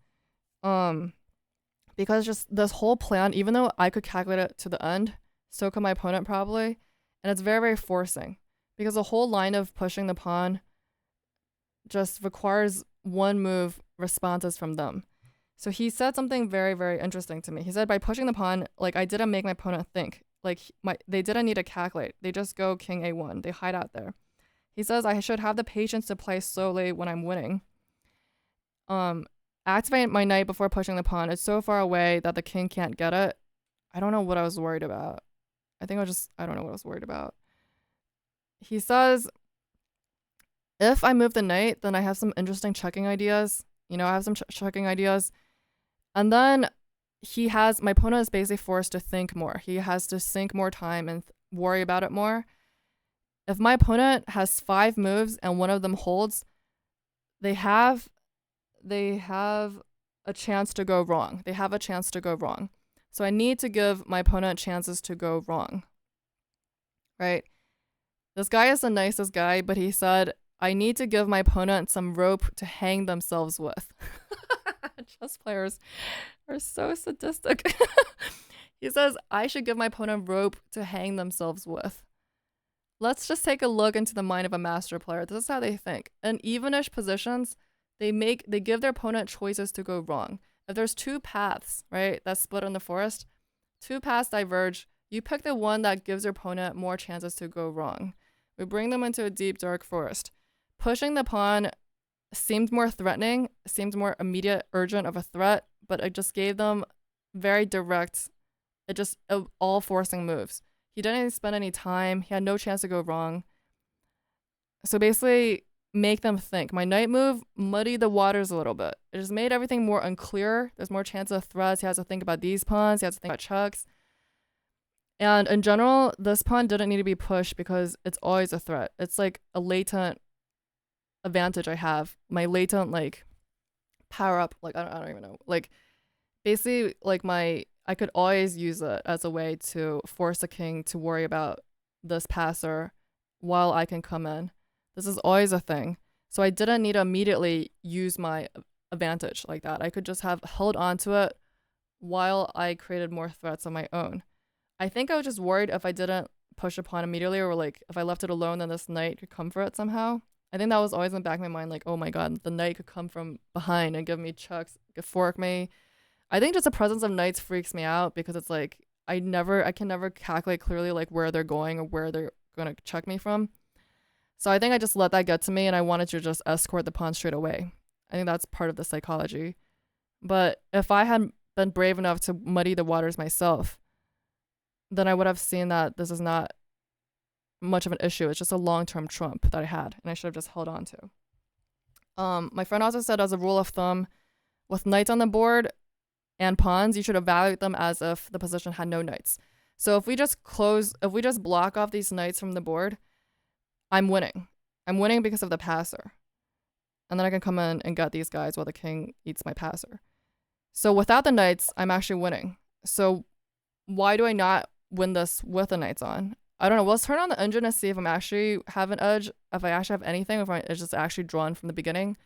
just this whole plan, even though I could calculate it to the end, so could my opponent probably. And it's very forcing. Because the whole line of pushing the pawn just requires one move responses from them. So he said something very interesting to me. He said by pushing the pawn, like I didn't make my opponent think. Like they didn't need to calculate. They just go king a1. They hide out there. He says I should have the patience to play slowly when I'm winning. Activate my knight before pushing the pawn. It's so far away that the king can't get it. I don't know what I was worried about. I don't know what I was worried about. He says, if I move the knight, then I have some interesting checking ideas. I have some checking ideas. And then my opponent is basically forced to think more. He has to sink more time and worry about it more. If my opponent has 5 moves and one of them holds, they have a chance to go wrong. So I need to give my opponent chances to go wrong, right? This guy is the nicest guy, but he said, I need to give my opponent some rope to hang themselves with. Chess players are so sadistic. He says, I should give my opponent rope to hang themselves with. Let's just take a look into the mind of a master player. This is how they think. In evenish positions, they give their opponent choices to go wrong. If there's two paths, right, that split in the forest, two paths diverge, you pick the one that gives your opponent more chances to go wrong. We bring them into a deep, dark forest. Pushing the pawn seemed more threatening, seemed more immediate, urgent of a threat, but it just gave them very direct, all forcing moves. He didn't even spend any time. He had no chance to go wrong. So basically, make them think. My knight move muddied the waters a little bit. It just made everything more unclear. There's more chance of threats. He has to think about these pawns. He has to think about chucks. And in general, this pawn didn't need to be pushed because it's always a threat. It's like a latent advantage I have. My latent, like, power up. Like, I don't even know. Like, basically, like, I could always use it as a way to force a king to worry about this passer while I can come in. This is always a thing. So I didn't need to immediately use my advantage like that. I could just have held on to it while I created more threats on my own. I think I was just worried if I didn't push a pawn immediately, or like if I left it alone, then this knight could come for it somehow. I think that was always in the back of my mind, like, oh my god, the knight could come from behind and give me chucks, could fork me. I think just the presence of knights freaks me out because it's like I can never calculate clearly like where they're going or where they're gonna chuck me from. So I think I just let that get to me and I wanted to just escort the pawn straight away. I think that's part of the psychology. But if I had been brave enough to muddy the waters myself, then I would have seen that this is not much of an issue. It's just a long-term trump that I had and I should have just held on to. My friend also said, as a rule of thumb, with knights on the board and pawns, you should evaluate them as if the position had no knights. So if we just block off these knights from the board, I'm winning. I'm winning because of the passer. And then I can come in and gut these guys while the king eats my passer. So without the knights, I'm actually winning. So why do I not win this with the knights on? I don't know. Let's turn on the engine and see if I'm actually have an edge, if I actually have anything, if it's just actually drawn from the beginning.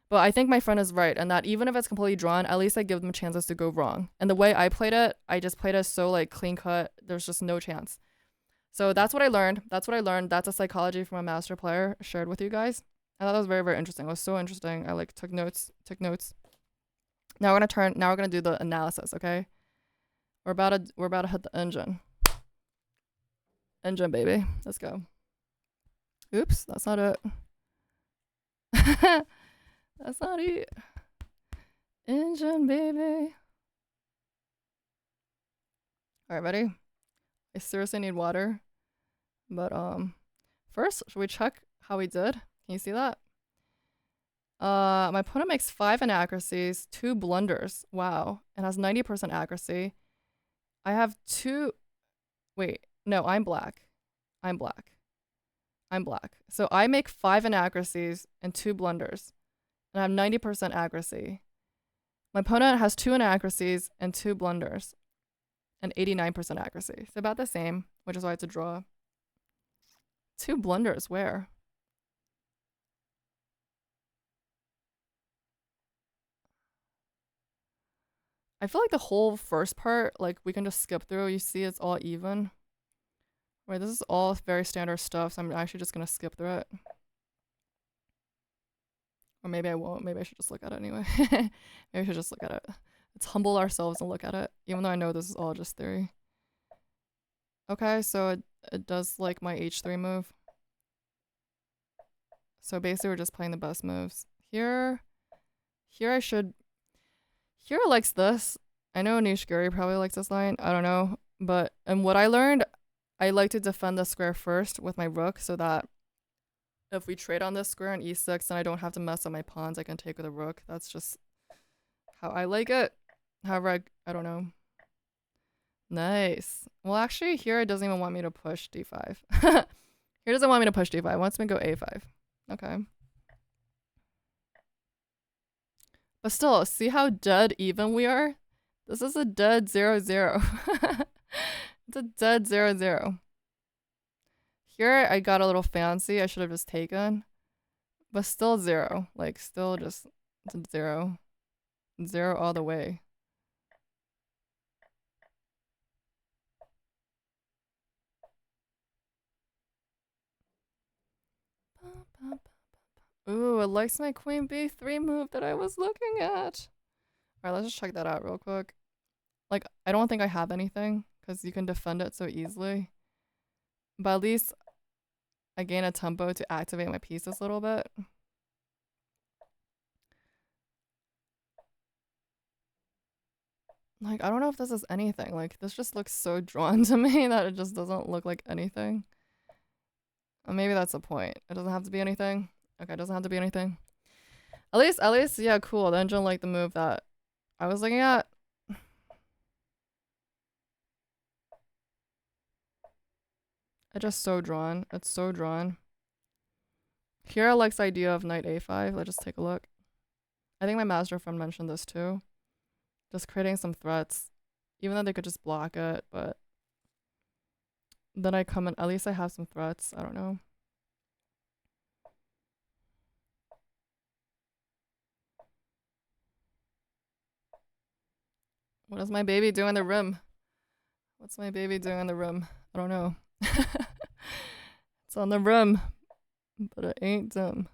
But I think my friend is right, and that even if it's completely drawn, at least I give them chances to go wrong. And the way I played it, I just played it so like clean cut. There's just no chance. So that's what I learned. That's a psychology from a master player shared with you guys. I thought that was very, very interesting. It was so interesting. I like took notes. Now we're gonna do the analysis, okay? We're about to hit the engine. Engine, baby. Let's go. Oops, that's not it. That's not it. Engine, baby. All right, ready? I seriously need water. But first, should we check how we did? Can you see that? My opponent makes 5 inaccuracies, 2 blunders. Wow. And has 90% accuracy. I have 2. Wait, no, I'm black. So I make 5 inaccuracies and 2 blunders. And I have 90% accuracy. My opponent has 2 inaccuracies and 2 blunders. And 89% accuracy. So about the same, which is why it's a draw. 2 blunders, where? I feel like the whole first part, like, we can just skip through. You see it's all even. Right, this is all very standard stuff, so I'm actually just gonna skip through it. Or maybe I won't. Maybe I should just look at it anyway. Maybe I should just look at it. Let's humble ourselves and look at it, even though I know this is all just theory. Okay, so it does like my h3 move. So basically we're just playing the best moves. Here likes this. I know Nishiguri probably likes this line. I don't know. But and what I learned, I like to defend the square first with my rook so that if we trade on this square on e6, then I don't have to mess up my pawns. I can take with a rook. That's just how I like it. However, I don't know. Nice. Well, actually, here it doesn't even want me to push d5. Here it doesn't want me to push d5. It wants me to go a5. Okay. But still, see how dead even we are? This is a dead 0-0. It's a dead 0-0. Here I got a little fancy. I should have just taken. But still 0. Like, still just 0. 0 all the way. Ooh, it likes my queen b3 move that I was looking at. Alright, let's just check that out real quick. Like, I don't think I have anything, because you can defend it so easily. But at least I gain a tempo to activate my pieces a little bit. Like, I don't know if this is anything. Like, this just looks so drawn to me that it just doesn't look like anything. Maybe that's the point. It doesn't have to be anything. Okay, it doesn't have to be anything. At least, yeah, cool. The engine liked the move that I was looking at. It's just so drawn. It's so drawn. Kira likes the idea of knight a5. Let's just take a look. I think my master friend mentioned this too. Just creating some threats. Even though they could just block it, but then I come in. At least I have some threats. I don't know. What is my baby doing in the room? What's my baby doing in the room? I don't know. It's on the rim, but it ain't dim.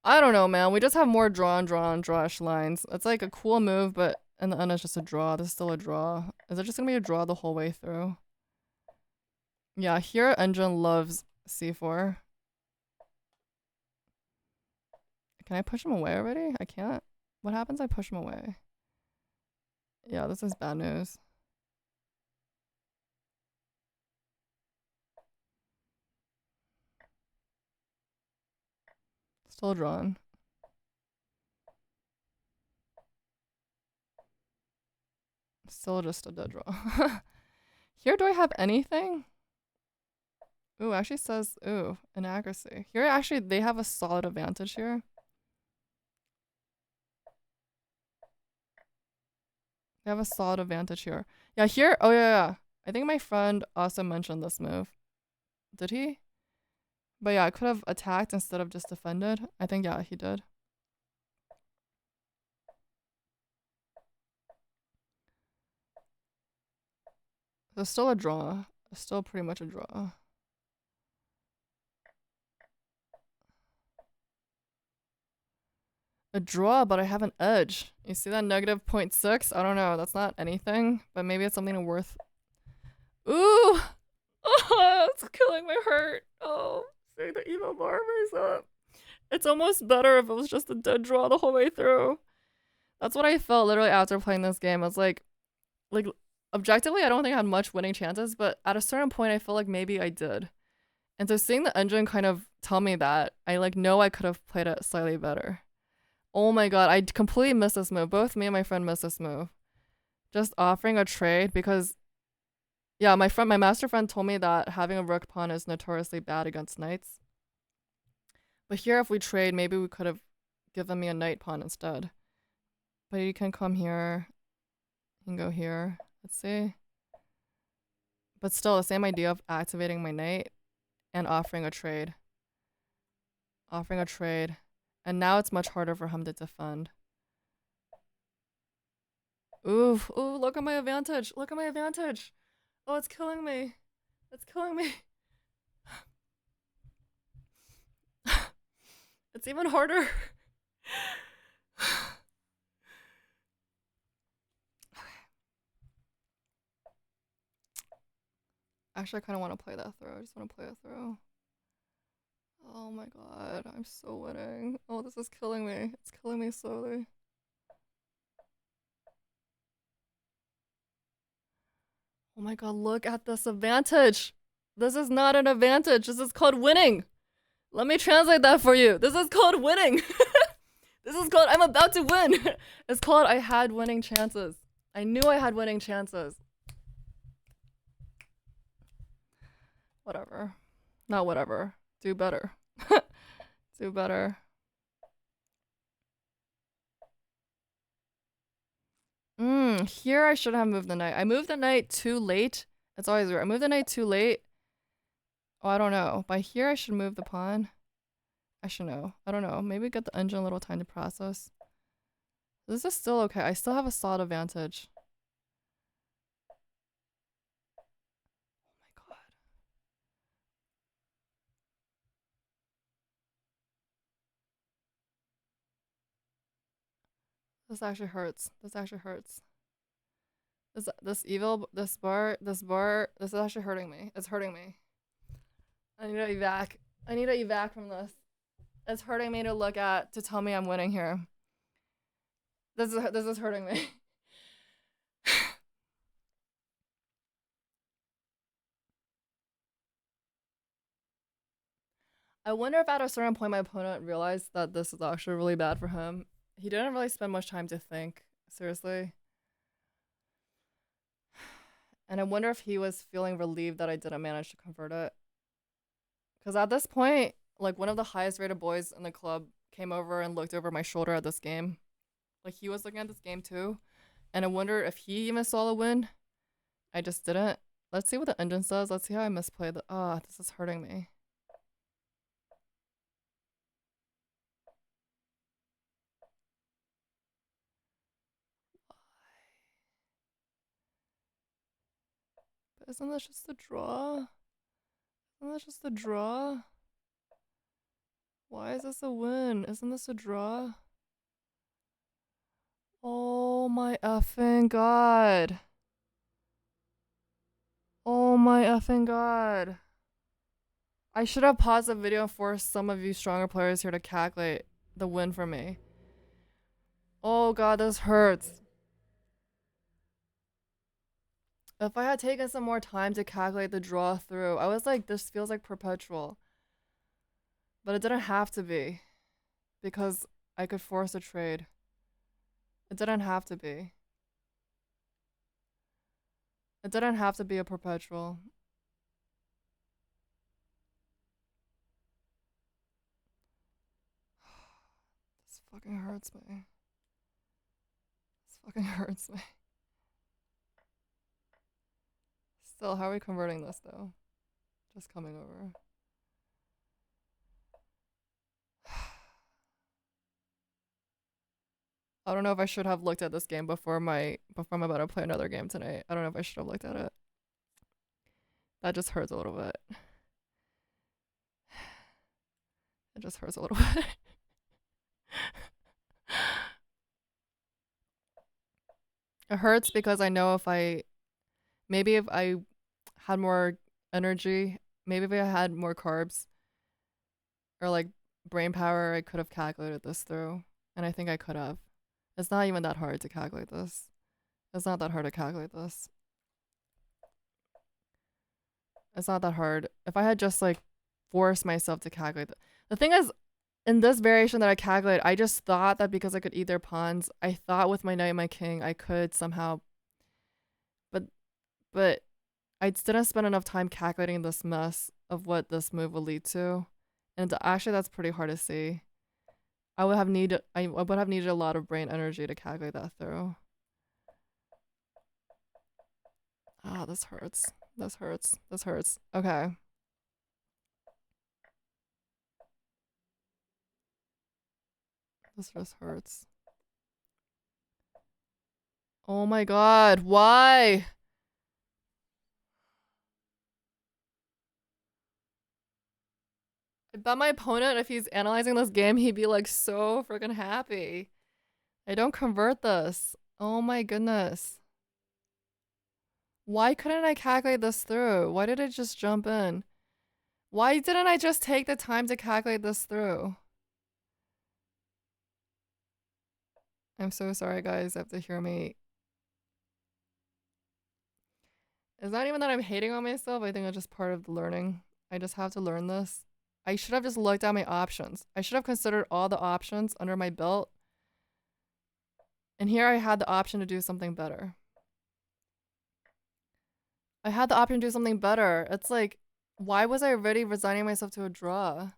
I don't know, man. We just have more drawish lines. It's like a cool move, but in the end, it's just a draw. This is still a draw. Is it just gonna be a draw the whole way through? Yeah, here engine loves c4. Can I push him away already? I can't. What happens if I push him away? Yeah, this is bad news. Still drawn. Still just a dead draw. Here, do I have anything? Ooh, actually says, ooh, inaccuracy. Here, actually, they have a solid advantage here. They have a solid advantage here. Yeah, here, oh yeah. I think my friend also mentioned this move. Did he? But yeah, I could have attacked instead of just defended. I think, yeah, he did. There's still a draw. It's still pretty much a draw. A draw, but I have an edge. You see that negative 0.6? I don't know. That's not anything, but maybe it's something worth. Ooh! Oh, it's killing my heart. Oh, seeing the evil bar raise up. It's almost better if it was just a dead draw the whole way through. That's what I felt literally after playing this game. I was like, objectively, I don't think I had much winning chances, but at a certain point, I felt like maybe I did. And so seeing the engine kind of tell me that, I know I could have played it slightly better. Oh my god, I completely missed this move. Both me and my friend missed this move. Just offering a trade because, yeah, my master friend told me that having a rook pawn is notoriously bad against knights. But here, if we trade, maybe we could have given me a knight pawn instead. But you can come here. You can go here. Let's see. But still, the same idea of activating my knight and offering a trade. Offering a trade. And now it's much harder for him to defend. Ooh, look at my advantage. Look at my advantage. Oh, it's killing me. It's killing me. It's even harder. Actually, I kind of want to play that throw. I just want to play a throw. Oh my god, I'm so winning. Oh, this is killing me. It's killing me slowly. Oh my god, look at this advantage. This is not an advantage. This is called winning. Let me translate that for you. This is called winning. This is called I'm about to win. It's called I had winning chances. I knew I had winning chances. Whatever. Not whatever. Do better. do better. Here I should have moved the knight. I moved the knight too late. It's always weird. I moved the knight too late. Oh, I don't know. By here I should move the pawn. I should know. I don't know. Maybe get the engine a little time to process. This is still okay. I still have a solid advantage. Oh my god. This actually hurts. This actually hurts. This bar, this is actually hurting me. It's hurting me. I need to evac. I need to evac from this. It's hurting me to look at to tell me I'm winning here. This is hurting me. I wonder if at a certain point my opponent realized that this is actually really bad for him. He didn't really spend much time to think, seriously. And I wonder if he was feeling relieved that I didn't manage to convert it. Because at this point, like one of the highest rated boys in the club came over and looked over my shoulder at this game. Like he was looking at this game too. And I wonder if he even saw the win. I just didn't. Let's see what the engine says. Let's see how I misplayed the. Ah, this is hurting me. But isn't that just a draw? Isn't that just a draw? Why is this a win? Isn't this a draw? Oh my effing god. Oh my effing god. I should have paused the video and forced some of you stronger players here to calculate the win for me. Oh god, this hurts. If I had taken some more time to calculate the draw through, I was like, this feels like perpetual. But it didn't have to be. Because I could force a trade. It didn't have to be. It didn't have to be a perpetual. This fucking hurts me. This fucking hurts me. Still, how are we converting this though? Just coming over. I don't know if I should have looked at this game before I'm about to play another game tonight. I don't know if I should have looked at it. That just hurts a little bit. It just hurts a little bit. It hurts because I know maybe if I had more energy, maybe if I had more carbs or like brain power, I could have calculated this through. And I think I could have. It's not even that hard to calculate this. It's not that hard to calculate this. It's not that hard. If I had just like forced myself to calculate the thing is, in this variation that I calculated, I just thought that because I could eat their pawns, I thought with my knight and my king, I could somehow. But I didn't spend enough time calculating this mess of what this move will lead to, and actually that's pretty hard to see. I would have needed a lot of brain energy to calculate that through. Ah, this hurts. This hurts. This hurts. Okay. This just hurts. Oh my god, why? I bet my opponent, if he's analyzing this game, he'd be like so freaking happy. I don't convert this. Oh my goodness. Why couldn't I calculate this through? Why did it just jump in? Why didn't I just take the time to calculate this through? I'm so sorry, guys. You have to hear me. It's not even that I'm hating on myself. I think it's just part of the learning. I just have to learn this. I should have just looked at my options. I should have considered all the options under my belt. And here I had the option to do something better. I had the option to do something better. It's like, why was I already resigning myself to a draw?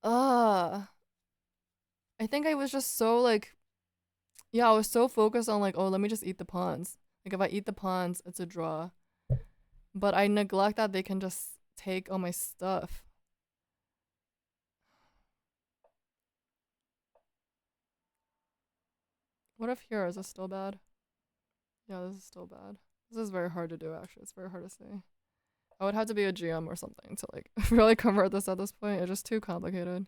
Uh, I think I was just so like, yeah, I was so focused on like, oh, let me just eat the pawns. Like if I eat the pawns, it's a draw. But I neglect that they can just take all my stuff. What if here is this still bad? Yeah, this is still bad. This is very hard to do actually. It's very hard to see. I would have to be a GM or something to like really convert this at this point. It's just too complicated.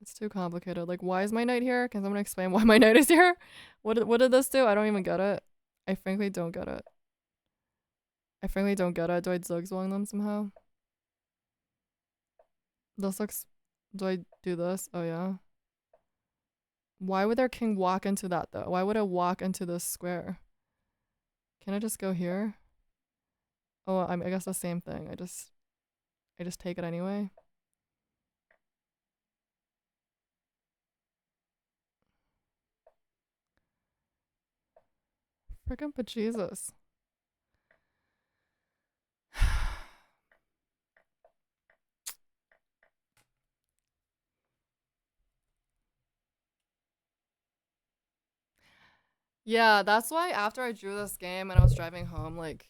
It's too complicated. Like, why is my knight here? Can someone explain why my knight is here? What did this do? I don't even get it. I frankly don't get it. I frankly don't get it. Do I zugzwang them somehow? This looks... Do I do this? Oh, yeah. Why would their king walk into that, though? Why would it walk into this square? Can I just go here? Oh, I guess the same thing. I just take it anyway. Frickin' bejesus. Yeah, that's why after I drew this game and I was driving home, like,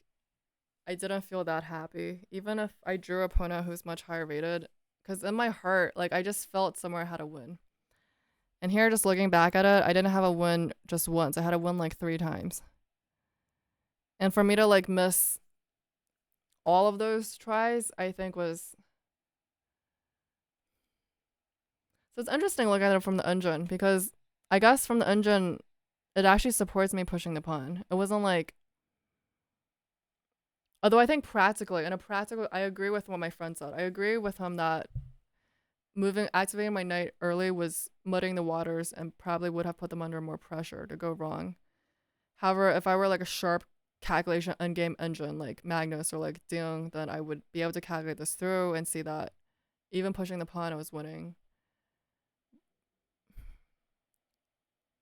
I didn't feel that happy. Even if I drew a opponent who's much higher rated. Because in my heart, like, I just felt somewhere I had a win. And here, just looking back at it, I didn't have a win just once. I had a win, like, 3 times. And for me to, like, miss all of those tries, I think was... So it's interesting looking at it from the engine. Because I guess from the engine, it actually supports me pushing the pawn. It wasn't like... Although I think practically, I agree with what my friend said. I agree with him that activating my knight early was muddying the waters and probably would have put them under more pressure to go wrong. However, if I were like a sharp calculation endgame engine like Magnus or like Deung, then I would be able to calculate this through and see that even pushing the pawn, I was winning.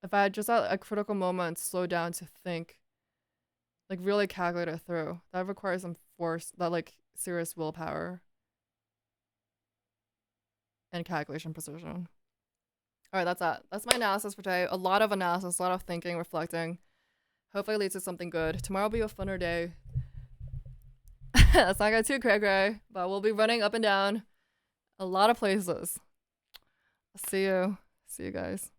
If I had just at a critical moment slowed down to think, like really calculate it through, that requires some force, that like serious willpower and calculation precision. All right, that's that. That's my analysis for today. A lot of analysis, a lot of thinking, reflecting. Hopefully it leads to something good. Tomorrow will be a funner day. Let's not get too cray-cray, but we'll be running up and down a lot of places. See you. See you guys.